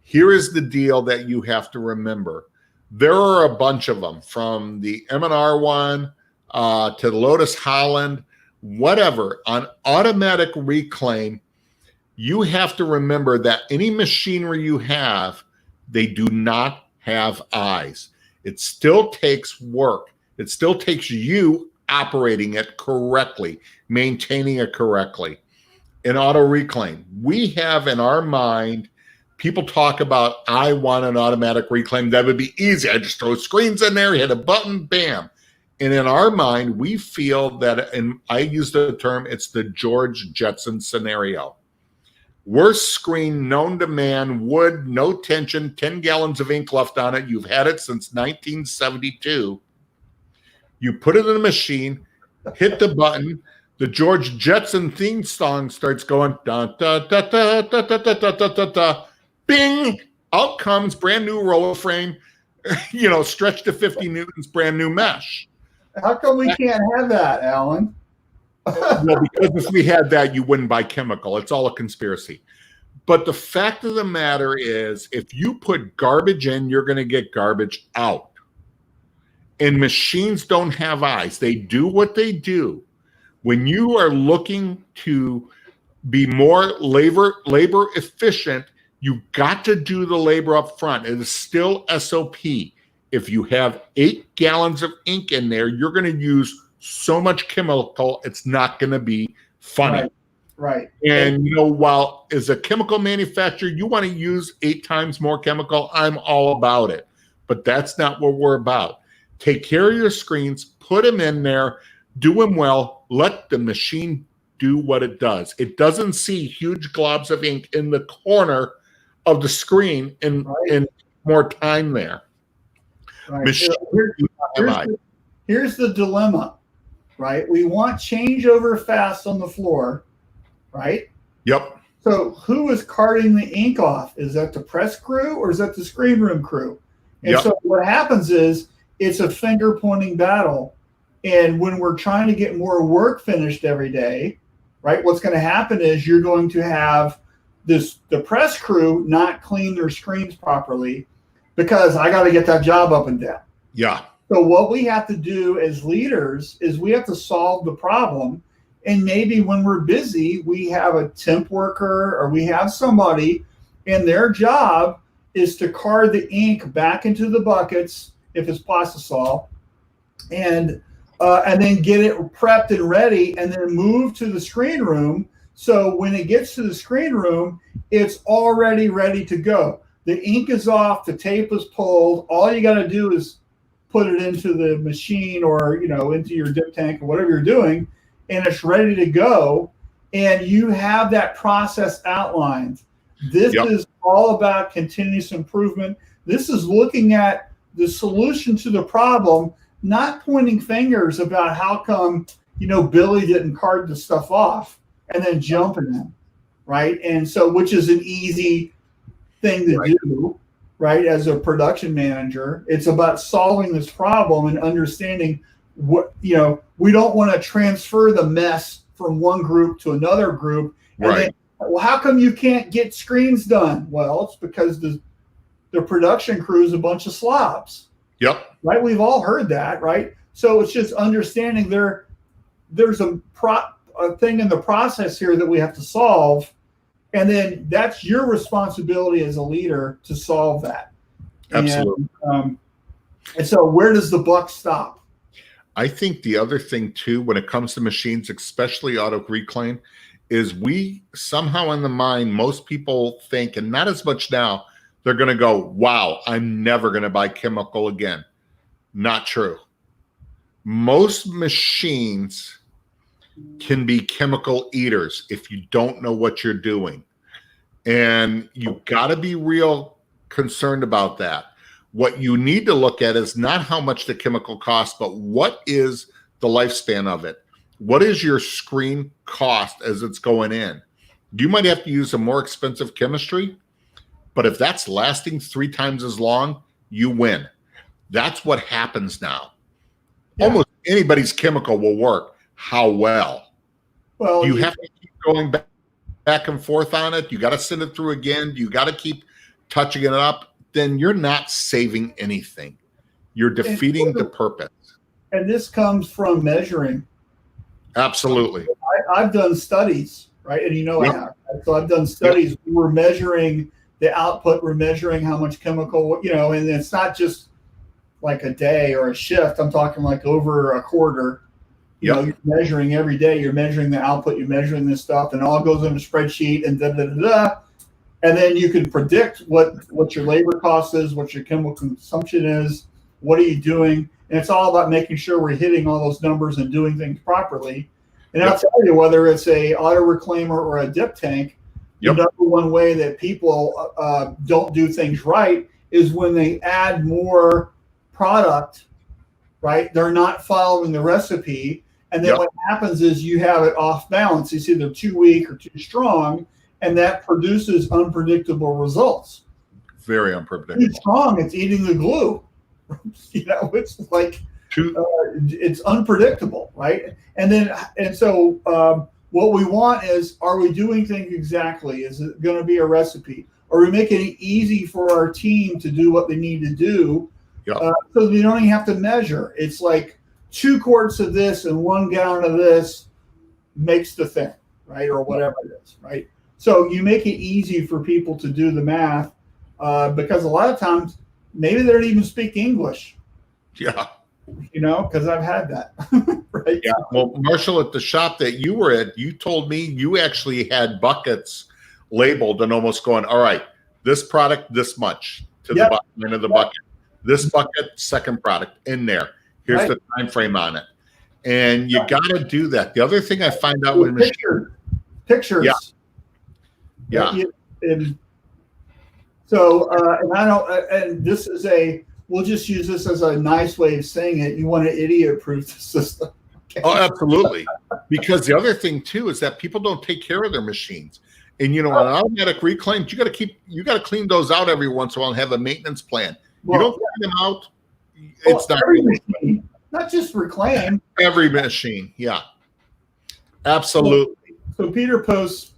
here is the deal that you have to remember. There are a bunch of them, from the M&R one to the Lotus Holland, whatever. On automatic reclaim, you have to remember that any machinery you have, they do not have eyes. It still takes work. It still takes you operating it correctly, maintaining it correctly. In auto reclaim, we have in our mind, people talk about, I want an automatic reclaim. That would be easy. I just throw screens in there, hit a button, bam. And in our mind, we feel that, and I use the term, it's the George Jetson scenario. Worst screen known to man, wood, no tension, 10 gallons of ink left on it. You've had it since 1972. You put it in a machine, hit the button, the George Jetson theme song starts going, da, da, da, da, da, da, da, da, da, da, da. Bing! Out comes brand new roller frame, stretched to 50 newtons, brand new mesh. How come we can't have that, Alan? Well, because if we had that, you wouldn't buy chemical. It's all a conspiracy. But the fact of the matter is, if you put garbage in, you're going to get garbage out. And machines don't have eyes. They do what they do. When you are looking to be more labor efficient, you got to do the labor up front. It is still SOP. If you have 8 gallons of ink in there, you're going to use so much chemical, it's not going to be funny. Right. And, you know, while as a chemical manufacturer, you want to use 8 times more chemical, I'm all about it. But that's not what we're about. Take care of your screens, put them in there, do them well, let the machine do what it does. It doesn't see huge globs of ink in the corner of the screen and more time there. Right. Here's the dilemma, right? We want changeover fast on the floor, right? Yep. So who is carting the ink off? Is that the press crew or is that the screen room crew? And so what happens is it's a finger pointing battle. And when we're trying to get more work finished every day, right, what's going to happen is you're going to have the press crew not clean their screens properly because I got to get that job up and down. Yeah. So what we have to do as leaders is we have to solve the problem. And maybe when we're busy, we have a temp worker or we have somebody and their job is to card the ink back into the buckets if it's plastisol and then get it prepped and ready and then move to the screen room. So when it gets to the screen room, it's already ready to go. The ink is off, the tape is pulled. All you got to do is put it into the machine or, you know, into your dip tank or whatever you're doing, and it's ready to go. And you have that process outlined. This is all about continuous improvement. This is looking at the solution to the problem, not pointing fingers about how come, you know, Billy didn't card the stuff off and then jumping them, right? And so, which is an easy thing to do, right? As a production manager, it's about solving this problem and understanding what, you know, we don't want to transfer the mess from one group to another group. And then, well, how come you can't get screens done? Well, it's because the production crew is a bunch of slobs. Yep. Right. We've all heard that. Right. So it's just understanding there's a thing in the process here that we have to solve. And then that's your responsibility as a leader to solve that. Absolutely. And so where does the buck stop? I think the other thing too, when it comes to machines, especially auto reclaim, is we somehow in the mind, most people think, and not as much now, they're going to go, wow, I'm never going to buy chemical again. Not true. Most machines can be chemical eaters if you don't know what you're doing. And you got to be real concerned about that. What you need to look at is not how much the chemical costs, but what is the lifespan of it? What is your screen cost as it's going in? You might have to use a more expensive chemistry, but if that's lasting 3 times as long, you win. That's what happens now. Yeah. Almost anybody's chemical will work. How well? Well, you have to keep going back and forth on it. You got to send it through again. You got to keep touching it up. Then you're not saving anything. You're defeating the purpose. And this comes from measuring. Absolutely. I've done studies, right? And you know I have. So I've done studies. Yep. We're measuring the output. We're measuring how much chemical, you know, and it's not just like a day or a shift. I'm talking like over a quarter. You know, you're measuring every day. You're measuring the output. You're measuring this stuff, and it all goes in a spreadsheet and da-da-da-da. And then you can predict what your labor cost is, what your chemical consumption is, what are you doing. And it's all about making sure we're hitting all those numbers and doing things properly. And I'll tell you, whether it's a auto reclaimer or a dip tank, the number one way that people don't do things right is when they add more product, right? They're not following the recipe. And then what happens is you have it off balance. It's either too weak or too strong, and that produces unpredictable results. Very unpredictable. Too strong, it's eating the glue. You know, it's like it's unpredictable, right? And so What we want is, are we doing things exactly? Is it going to be a recipe? Are we making it easy for our team to do what they need to do? Yep. So they don't even have to measure. It's like 2 quarts of this and 1 gallon of this makes the thing, right? Or whatever it is, right? So you make it easy for people to do the math because a lot of times maybe they don't even speak English. Yeah. Because I've had that. Right. Yeah. Well, Marshall, at the shop that you were at, you told me you actually had buckets labeled and almost going, all right, this product, this much to the bottom of the bucket. This bucket, second product in there. Here's the time frame on it. And you got to do that. The other thing I find out when pictures. Yeah. And so, and I don't, and this is we'll just use this as a nice way of saying it. You want to idiot-proof the system. Okay? Oh, absolutely. Because the other thing too is that people don't take care of their machines. And on automatic reclaims, you got to clean those out every once in a while and have a maintenance plan. You don't clean them out, it's not every machine, not just reclaim. Every machine, yeah. Absolutely. So Peter posts,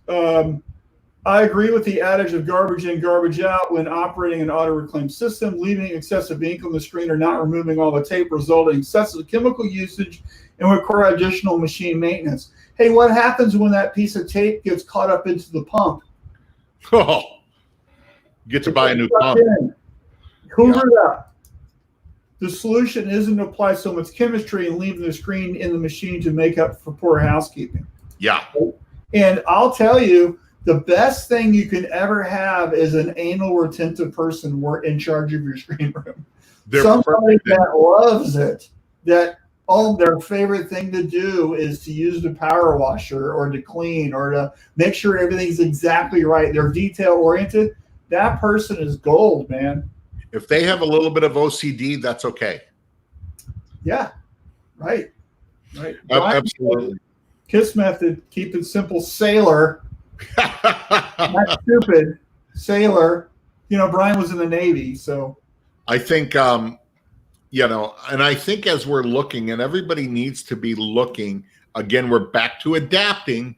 I agree with the adage of garbage in, garbage out when operating an auto reclaim system, leaving excessive ink on the screen or not removing all the tape, resulting in excessive chemical usage and require additional machine maintenance. Hey, what happens when that piece of tape gets caught up into the pump? Oh, you get to buy a new pump. Hoover it up. The solution isn't to apply so much chemistry and leave the screen in the machine to make up for poor housekeeping. Yeah. And I'll tell you, the best thing you can ever have is an anal retentive person in charge of your screen room. Somebody that loves it, that their favorite thing to do is to use the power washer or to clean or to make sure everything's exactly right. They're detail oriented. That person is gold, man. If they have a little bit of OCD, that's okay. Yeah, right. Absolutely. KISS method, keep it simple. Sailor, not stupid. Sailor. Brian was in the Navy, so. I think, and I think as we're looking, and everybody needs to be looking, again, we're back to adapting.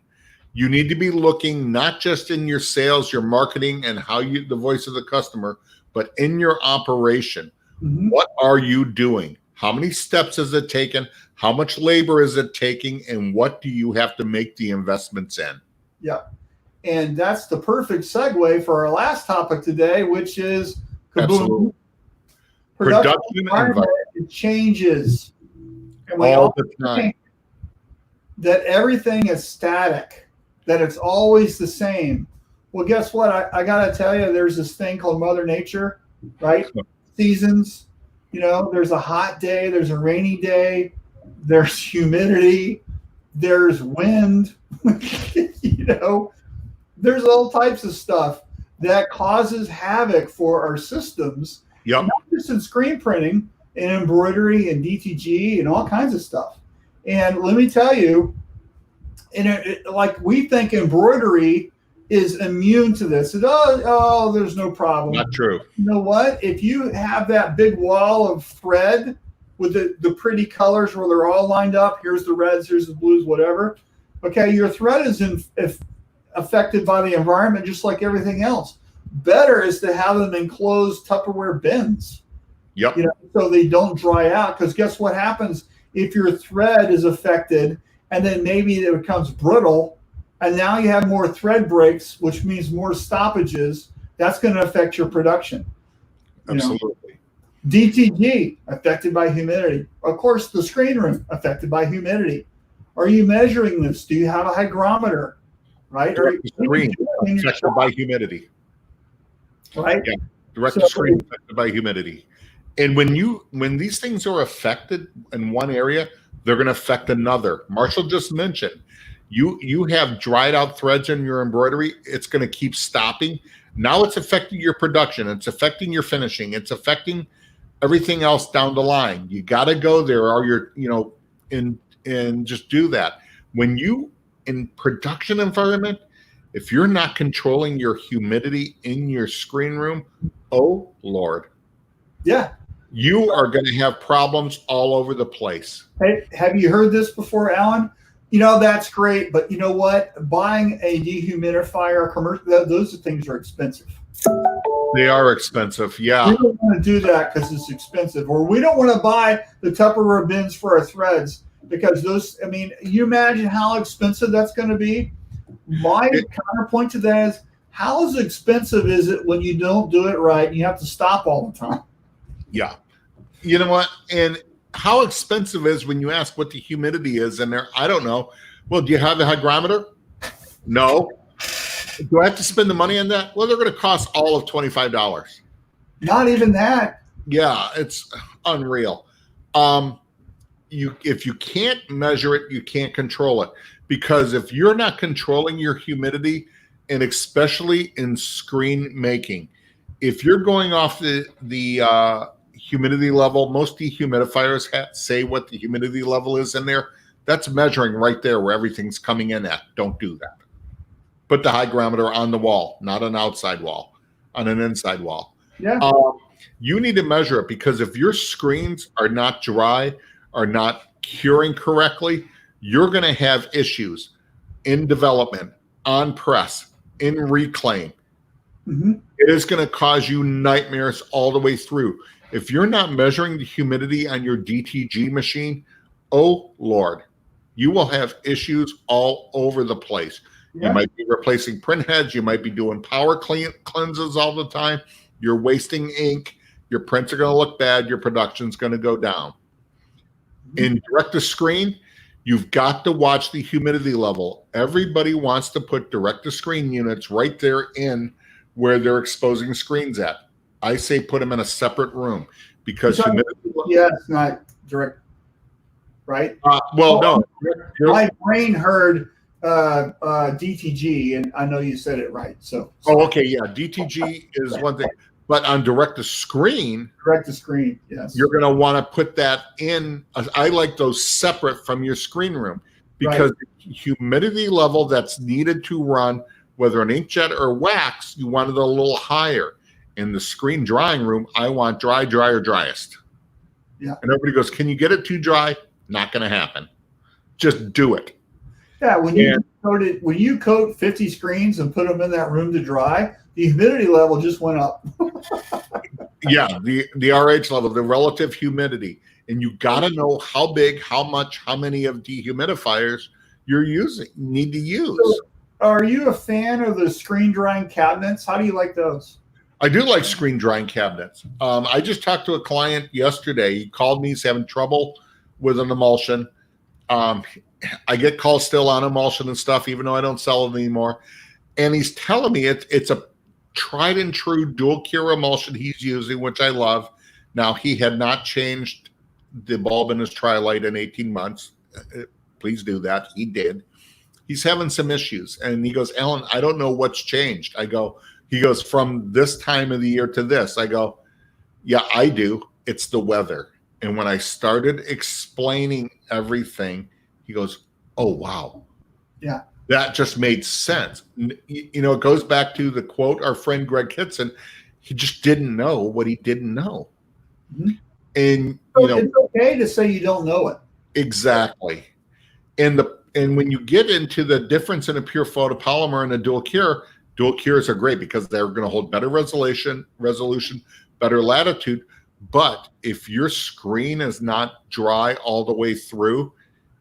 You need to be looking not just in your sales, your marketing, and the voice of the customer, but in your operation. Mm-hmm. What are you doing? How many steps is it taken? How much labor is it taking? And what do you have to make the investments in? Yeah. And that's the perfect segue for our last topic today, which is kaboom. Production environment. It changes. And we all the time. That everything is static, that it's always the same. Well, guess what? I got to tell you, there's this thing called Mother Nature, right? Seasons. There's a hot day, there's a rainy day, there's humidity, there's wind, there's all types of stuff that causes havoc for our systems. Yep. Not just in screen printing and embroidery and DTG and all kinds of stuff. And let me tell you, like we think embroidery is immune to this. And, there's no problem. Not true. You know what? If you have that big wall of thread with the pretty colors where they're all lined up, here's the reds, here's the blues, whatever. Okay, your thread is affected by the environment just like everything else. Better is to have them in closed Tupperware bins. Yep. So they don't dry out. Because guess what happens if your thread is affected and then maybe it becomes brittle, and now you have more thread breaks, which means more stoppages. That's going to affect your production. Absolutely. DTG, affected by humidity. Of course, the screen room, affected by humidity. Are you measuring this? Do you have a hygrometer? Right? Direct to screen, affected by humidity. Right? Yeah. Direct to screen, affected by humidity. And when these things are affected in one area, they're going to affect another. Marshall just mentioned, you have dried out threads in your embroidery. It's going to keep stopping. Now it's affecting your production. It's affecting your finishing. It's affecting everything else down the line. You got to go there, or and just do that. When you in production environment, if you're not controlling your humidity in your screen room, oh Lord, yeah, you are going to have problems all over the place. Hey, have you heard this before, Alan? That's great, but you know what? Buying a dehumidifier, commercial, those things are expensive. They are expensive. Yeah. We don't want to do that because it's expensive, or we don't want to buy the Tupperware bins for our threads because those. I mean, you imagine how expensive that's going to be. My counterpoint to that is, how expensive is it when you don't do it right and you have to stop all the time? Yeah. You know what? And how expensive is when you ask what the humidity is in there? I don't know. Well, do you have the hygrometer? No. Do I have to spend the money on that? Well, they're going to cost all of $25. Not even that. Yeah, it's unreal. If you can't measure it, you can't control it. Because if you're not controlling your humidity, and especially in screen making, if you're going off the humidity level, most dehumidifiers say what the humidity level is in there. That's measuring right there where everything's coming in at. Don't do that. Put the hygrometer on the wall, not an outside wall, on an inside wall. Yeah. You need to measure it, because if your screens are not dry, are not curing correctly, you're going to have issues in development, on press, in reclaim. Mm-hmm. It is going to cause you nightmares all the way through. If you're not measuring the humidity on your DTG machine, oh Lord, you will have issues all over the place. Yeah. You might be replacing print heads. You might be doing power cleanses all the time. You're wasting ink. Your prints are going to look bad. Your production's going to go down. In direct to screen, you've got to watch the humidity level. Everybody wants to put direct to screen units right there in where they're exposing screens at. I say put them in a separate room, because humidity level. Yeah, it's not direct, right? No. My brain heard DTG, and I know you said it right. So. Oh, okay, yeah. DTG is one thing, but on direct to screen, yes, you're going to want to put that in. I like those separate from your screen room, because the humidity level that's needed to run, whether an inkjet or wax, you want it a little higher. In the screen drying room, I want dry, or driest. Yeah. And everybody goes, can you get it too dry? Not going to happen. Just do it. Yeah, when you coat 50 screens and put them in that room to dry, the humidity level just went up. Yeah, the RH level, the relative humidity. And you got to know how big, how much, how many of dehumidifiers you're need to use. So, are you a fan of the screen drying cabinets? How do you like those? I do like screen drying cabinets. I just talked to a client yesterday. He called me. He's having trouble with an emulsion. I get calls still on emulsion and stuff, even though I don't sell it anymore. And he's telling me it's a tried and true dual cure emulsion he's using, which I love. Now, he had not changed the bulb in his Tri-Lite in 18 months. Please do that. He did. He's having some issues. And he goes, Alan, I don't know what's changed. He goes, from this time of the year to this. I go, yeah, I do. It's the weather. And when I started explaining everything, he goes, oh, wow. Yeah. That just made sense. You know, it goes back to the quote, our friend Greg Kitson, he just didn't know what he didn't know. Mm-hmm. And, it's okay to say you don't know it. Exactly. And when you get into the difference in a pure photopolymer and a dual cures are great because they're going to hold better resolution, better latitude. But if your screen is not dry all the way through,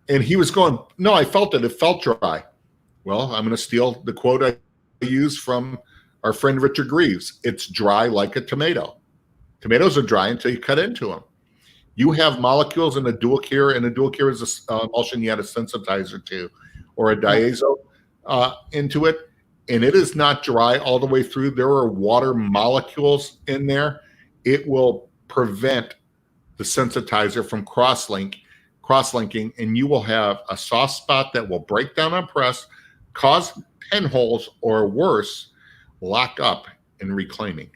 and he was going, no, I felt it. It felt dry. Well, I'm going to steal the quote I used from our friend Richard Greaves. It's dry like a tomato. Tomatoes are dry until you cut into them. You have molecules in a dual cure, and a dual cure is a emulsion you add a sensitizer to, or a diazo into it, and it is not dry all the way through. There are water molecules in there. It will prevent the sensitizer from cross-linking, and you will have a soft spot that will break down on press, cause pinholes, or worse, lock up in reclaiming.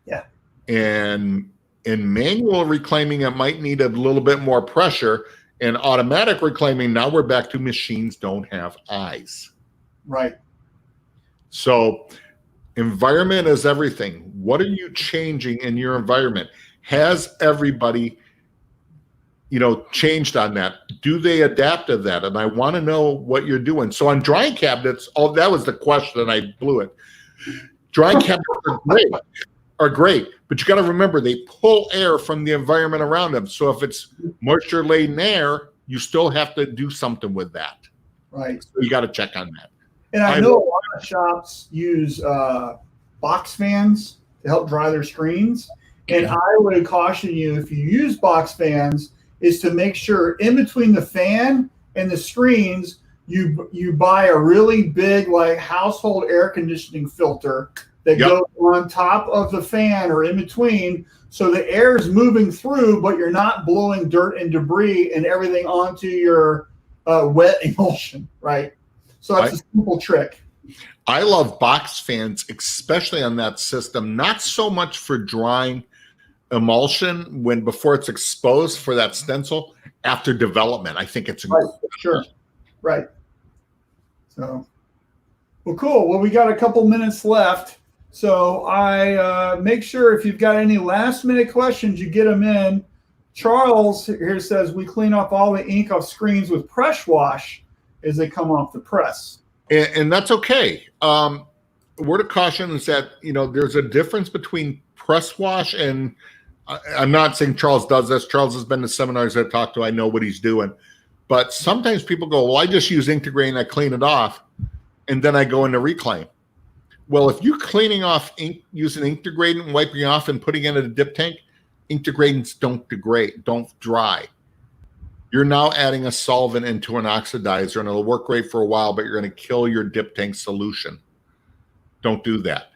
Yeah. And in manual reclaiming, it might need a little bit more pressure. And automatic reclaiming, now we're back to machines don't have eyes. Right. So environment is everything. What are you changing in your environment? Has everybody changed on that? Do they adapt to that? And I want to know what you're doing. So on drying cabinets, that was the question, and I blew it. Drying cabinets are great, but you got to remember they pull air from the environment around them. So if it's moisture-laden air, you still have to do something with that. Right. So you got to check on that. And I know a lot of shops use box fans to help dry their screens. And I would caution you, if you use box fans, is to make sure in between the fan and the screens, you buy a really big like household air conditioning filter that goes on top of the fan or in between, so the air is moving through, but you're not blowing dirt and debris and everything onto your wet emulsion, right? So that's a simple trick. I love box fans, especially on that system, not so much for drying emulsion before it's exposed for that stencil, after development. I think it's right. Sure. Right. So, well, cool. Well, we got a couple minutes left. So I make sure if you've got any last minute questions, you get them in. Charles here says we clean off all the ink off screens with press wash as they come off the press. And that's okay. Word of caution is that, there's a difference between press wash and I'm not saying Charles does this. Charles has been to seminars I've talked to. I know what he's doing. But sometimes people go, well, I just use ink degrade, I clean it off, and then I go into reclaim. Well, if you're cleaning off ink using ink degradant and wiping off and putting it in a dip tank, ink degradants don't degrade, don't dry. You're now adding a solvent into an oxidizer, and it'll work great for a while, but you're going to kill your dip tank solution. Don't do that.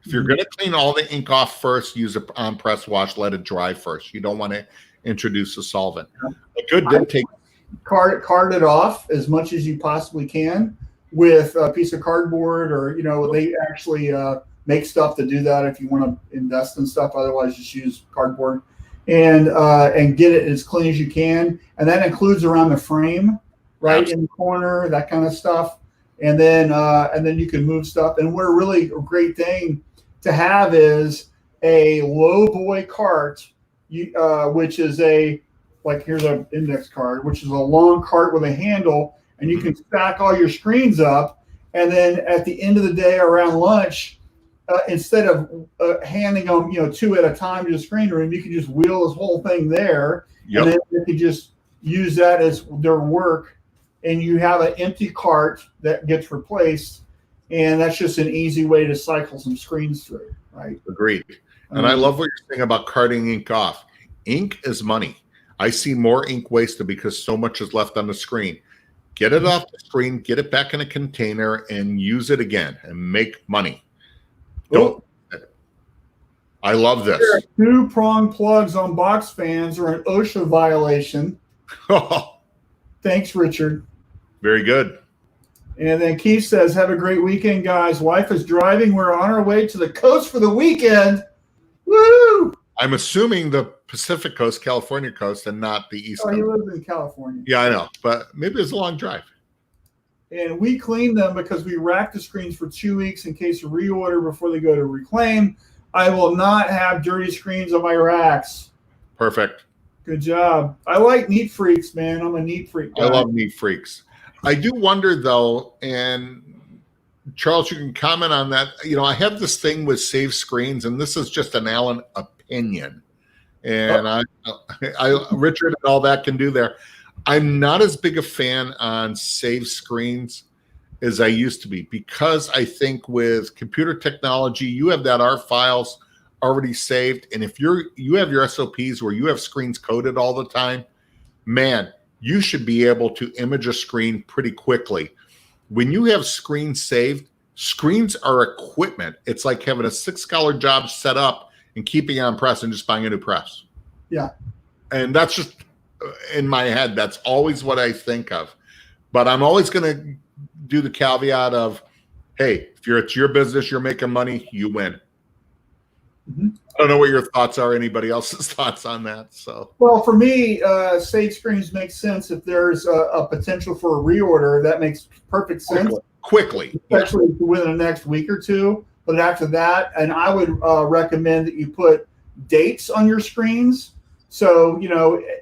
If you're going to clean all the ink off first, use it on press wash, let it dry first. You don't want to introduce a solvent. A good dip tank. Card it off as much as you possibly can with a piece of cardboard, or they actually make stuff to do that if you want to invest in stuff. Otherwise, just use cardboard and get it as clean as you can. And that includes around the frame, right in the corner, that kind of stuff. And then you can move stuff. And what a really great thing to have is a low boy cart, which is here's an index card, which is a long cart with a handle, and you can stack all your screens up. And then at the end of the day around lunch, instead of handing them, 2 at a time to the screen room, you can just wheel this whole thing there. Yep. And then you can just use that as their work. And you have an empty cart that gets replaced. And that's just an easy way to cycle some screens through, right? Agreed. And I love what you're saying about carting ink off. Ink is money. I see more ink wasted because so much is left on the screen. Get it off the screen, get it back in a container, and use it again and make money. Don't. I love this. 2-prong plugs on box fans are an OSHA violation. Thanks, Richard. Very good. And then Keith says, have a great weekend, guys. Wife is driving. We're on our way to the coast for the weekend. Woo! I'm assuming the Pacific coast, California coast, and not the East coast. He lives in California. Yeah, I know. But maybe it's a long drive. And we clean them because we rack the screens for 2 weeks in case of reorder before they go to reclaim. I will not have dirty screens on my racks. Perfect. Good job. I like neat freaks, man. I'm a neat freak guy. I love neat freaks. I do wonder, though, and Charles, you can comment on that. I have this thing with save screens, and this is just an Allen opinion. And Richard and all that can do there. I'm not as big a fan on save screens as I used to be, because I think with computer technology, you have that art files already saved. And if you have your SOPs where you have screens coded all the time, man, you should be able to image a screen pretty quickly. When you have screens saved, screens are equipment. It's like having a $6 job set up and keeping it on press and just buying a new press. Yeah. And that's just in my head. That's always what I think of. But I'm always going to do the caveat of, hey, if it's your business, you're making money, you win. Mm-hmm. I don't know what your thoughts are. Anybody else's thoughts on that? So, well, for me, save screens make sense if there's a potential for a reorder. That makes perfect sense. Quickly, especially within the next week or two. But after that, and I would recommend that you put dates on your screens So,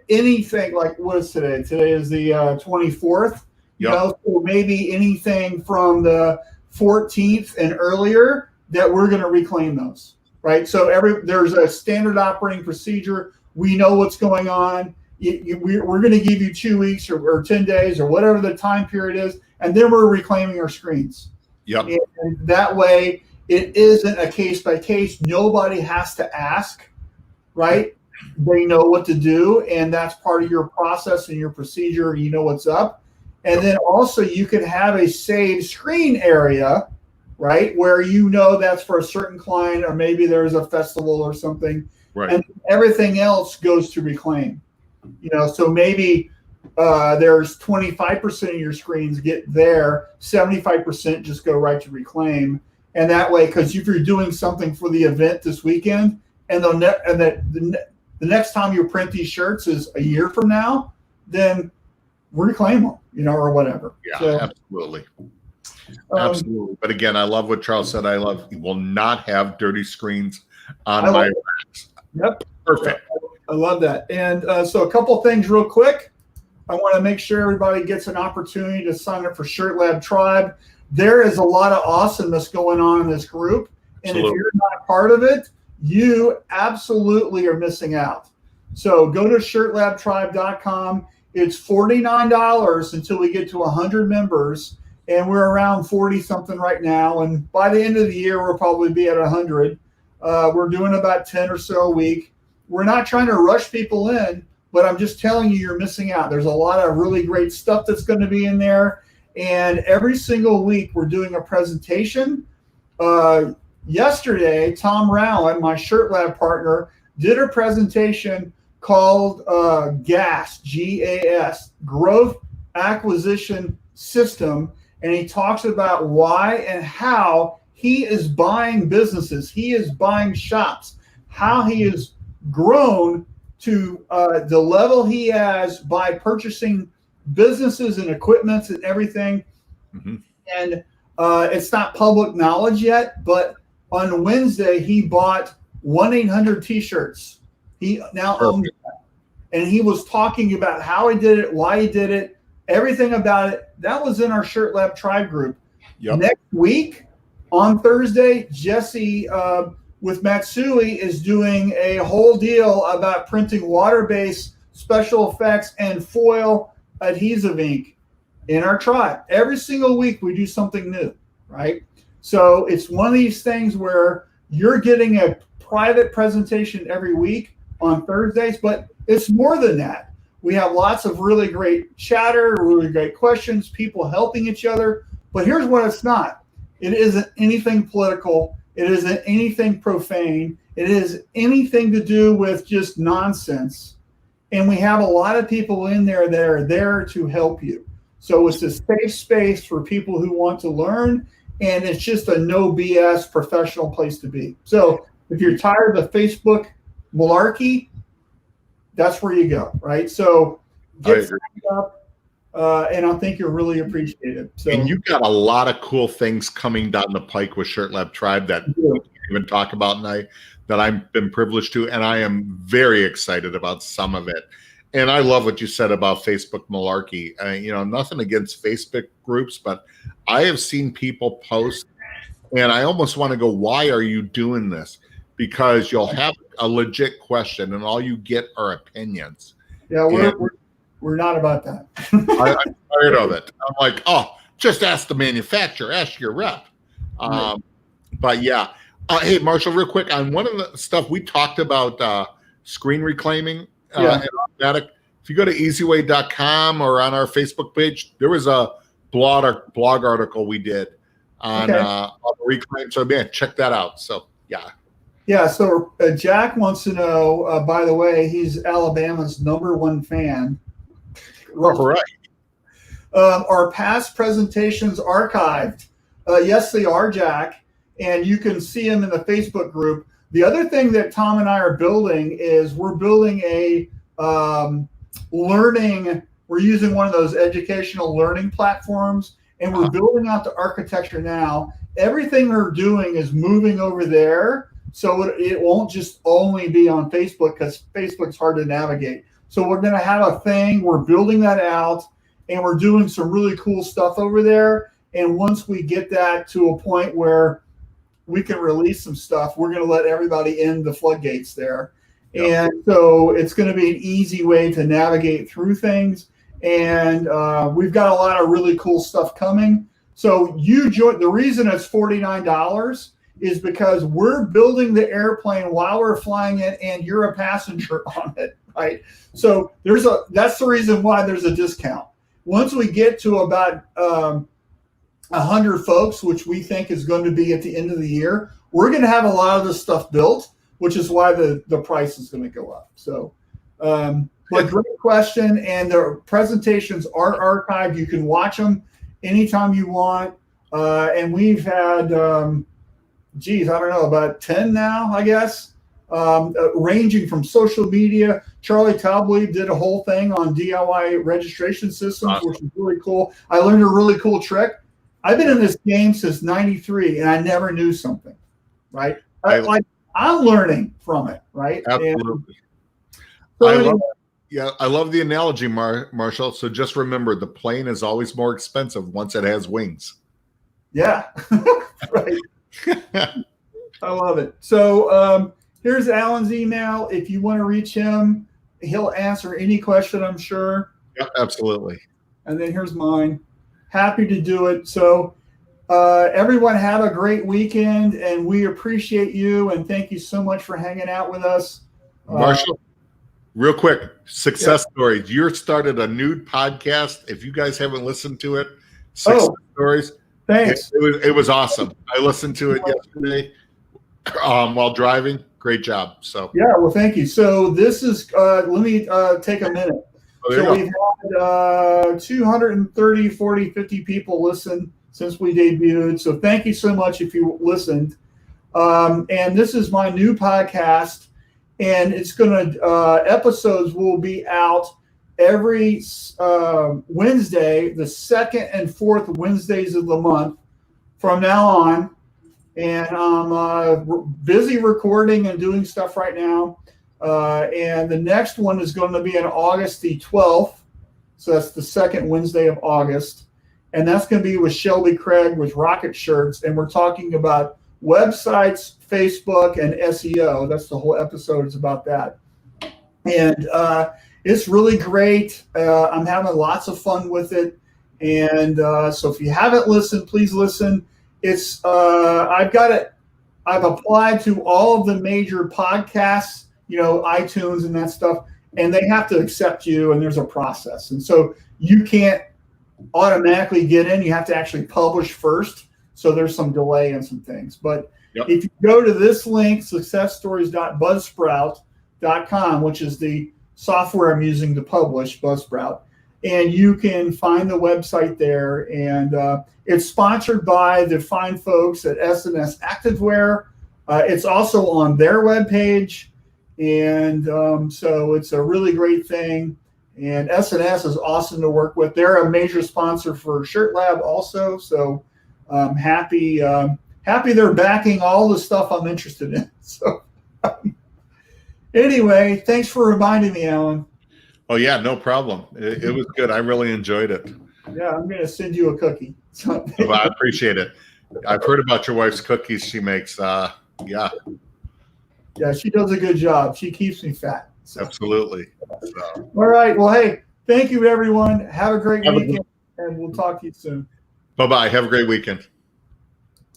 anything like, what is today? Today is the 24th. So maybe anything from the 14th and earlier that we're going to reclaim those, right? So there's a standard operating procedure. We know what's going on. We're going to give you 2 weeks or 10 days or whatever the time period is, and then we're reclaiming our screens. Yep. And that way, it isn't a case by case. Nobody has to ask, right? They know what to do, and that's part of your process and your procedure. You know what's up. And then also you can have a saved screen area, right, where that's for a certain client, or maybe there's a festival or something. Right. And everything else goes to reclaim. So maybe there's 25% of your screens get there, 75% just go right to reclaim. And that way, because if you're doing something for the event this weekend, and the next time you print these shirts is a year from now, then reclaim them, or whatever. Yeah, so, absolutely. Absolutely. But again, I love what Charles said. You will not have dirty screens on my racks. Yep. Perfect. I love that. And so a couple things real quick. I want to make sure everybody gets an opportunity to sign up for Shirt Lab Tribe. There is a lot of awesomeness going on in this group. And If you're not part of it, you absolutely are missing out. So go to shirtlabtribe.com. It's $49 until we get to 100 members, and we're around 40 something right now. And by the end of the year, we'll probably be at 100. We're doing about 10 or so a week. We're not trying to rush people in, but I'm just telling you, you're missing out. There's a lot of really great stuff that's going to be in there. And every single week, we're doing a presentation. Yesterday, Tom Rowan, my Shirt Lab partner, did a presentation called GAS, G-A-S, Growth Acquisition System. And he talks about why and how he is buying businesses. He is buying shops, how he has grown to the level he has by purchasing businesses and equipment and everything. Mm-hmm. And it's not public knowledge yet, but on Wednesday, he bought 1-800 t-shirts. He now owns that. And he was talking about how he did it, why he did it, everything about it. That was in our Shirt Lab Tribe group. Yep. Next week, on Thursday, Jesse with Matsui is doing a whole deal about printing water-based special effects and foil adhesive ink in our tribe. Every single week, we do something new, right? So it's one of these things where you're getting a private presentation every week on Thursdays, but it's more than that. We have lots of really great chatter, really great questions, people helping each other. But here's what it's not. It isn't anything political. It isn't anything profane. It is anything to do with just nonsense. And we have a lot of people in there that are there to help you. So it's a safe space for people who want to learn, and it's just a no BS professional place to be. So if you're tired of the Facebook malarkey, that's where you go, right? So get signed up, and I think you'll really appreciate it. So, and you've got a lot of cool things coming down the pike with Shirt Lab Tribe that we can't even talk about tonight, that I've been privileged to, and I am very excited about some of it. And I love what you said about Facebook malarkey. Nothing against Facebook groups, but I have seen people post, and I almost want to go, why are you doing this? Because you'll have a legit question, and all you get are opinions. Yeah, we're not about that. I'm tired of it. I'm like, just ask the manufacturer, ask your rep. But yeah. Hey, Marshall, real quick, on one of the stuff we talked about, screen reclaiming and automatic. If you go to easyway.com or on our Facebook page, there was a blog article we did on reclaim. So man, check that out. So yeah. Yeah, so Jack wants to know, by the way, he's Alabama's #1 fan. All right. Are past presentations archived? Yes, they are, Jack. And you can see them in the Facebook group. The other thing that Tom and I are building is we're building a we're using one of those educational learning platforms, and we're building out the architecture now. Everything we're doing is moving over there So it won't just only be on Facebook because Facebook's hard to navigate. So we're going to have a thing. We're building that out, and we're doing some really cool stuff over there. And once we get that to a point where we can release some stuff, we're going to let everybody in the floodgates there. Yep. And so it's going to be an easy way to navigate through things. And we've got a lot of really cool stuff coming. So you join. The reason it's $49 is because we're building the airplane while we're flying it, and you're a passenger on it, right? So that's the reason why there's a discount. Once we get to about 100 folks, which we think is going to be at the end of the year, we're going to have a lot of this stuff built, which is why the price is going to go up. So, but great question. And the presentations are archived. You can watch them anytime you want. And we've had, I don't know, about 10 now, I guess, ranging from social media. Charlie Talbly did a whole thing on DIY registration systems, awesome, which is really cool. I learned a really cool trick. I've been in this game since '93, and I never knew something, right? I'm learning from it, right? Absolutely. I love the analogy, Marshall. So just remember, the plane is always more expensive once it has wings. Yeah, right. I love it. So here's Alan's email. If you want to reach him, he'll answer any question, I'm sure. Yeah, absolutely. And then here's mine. Happy to do it. So everyone have a great weekend, and we appreciate you, and thank you so much for hanging out with us. Marshall, real quick, success stories. You started a nude podcast. If you guys haven't listened to it, Success Stories. Thanks. It was awesome. I listened to it yesterday while driving. Great job. So yeah, well, thank you. So this is let me take a minute. So we've had 230, 40, 50 people listen since we debuted. So thank you so much if you listened. And this is my new podcast, and it's going to episodes will be out every Wednesday, the second and fourth Wednesdays of the month from now on. And I'm busy recording and doing stuff right now. And the next one is going to be on August the 12th. So that's the second Wednesday of August. And that's going to be with Shelby Craig with Rocket Shirts. And we're talking about websites, Facebook, and SEO. That's the whole episode is about that. And it's really great. I'm having lots of fun with it. And so if you haven't listened, please listen. It's I've applied to all of the major podcasts, iTunes and that stuff, and they have to accept you, and there's a process. And so you can't automatically get in. You have to actually publish first. So there's some delay and some things. But if you go to this link, successstories.buzzsprout.com, which is the software I'm using to publish Buzzsprout, and you can find the website there. And it's sponsored by the fine folks at S&S Activewear. It's also on their webpage. And so it's a really great thing. And S&S is awesome to work with. They're a major sponsor for Shirt Lab also. So I'm happy they're backing all the stuff I'm interested in. So anyway, thanks for reminding me, Alan. Oh, yeah, no problem. It was good. I really enjoyed it. Yeah, I'm going to send you a cookie. Well, I appreciate it. I've heard about your wife's cookies she makes. Yeah, she does a good job. She keeps me fat. So. Absolutely. So. All right. Well, hey, thank you, everyone. Have a great weekend, and we'll talk to you soon. Bye-bye. Have a great weekend.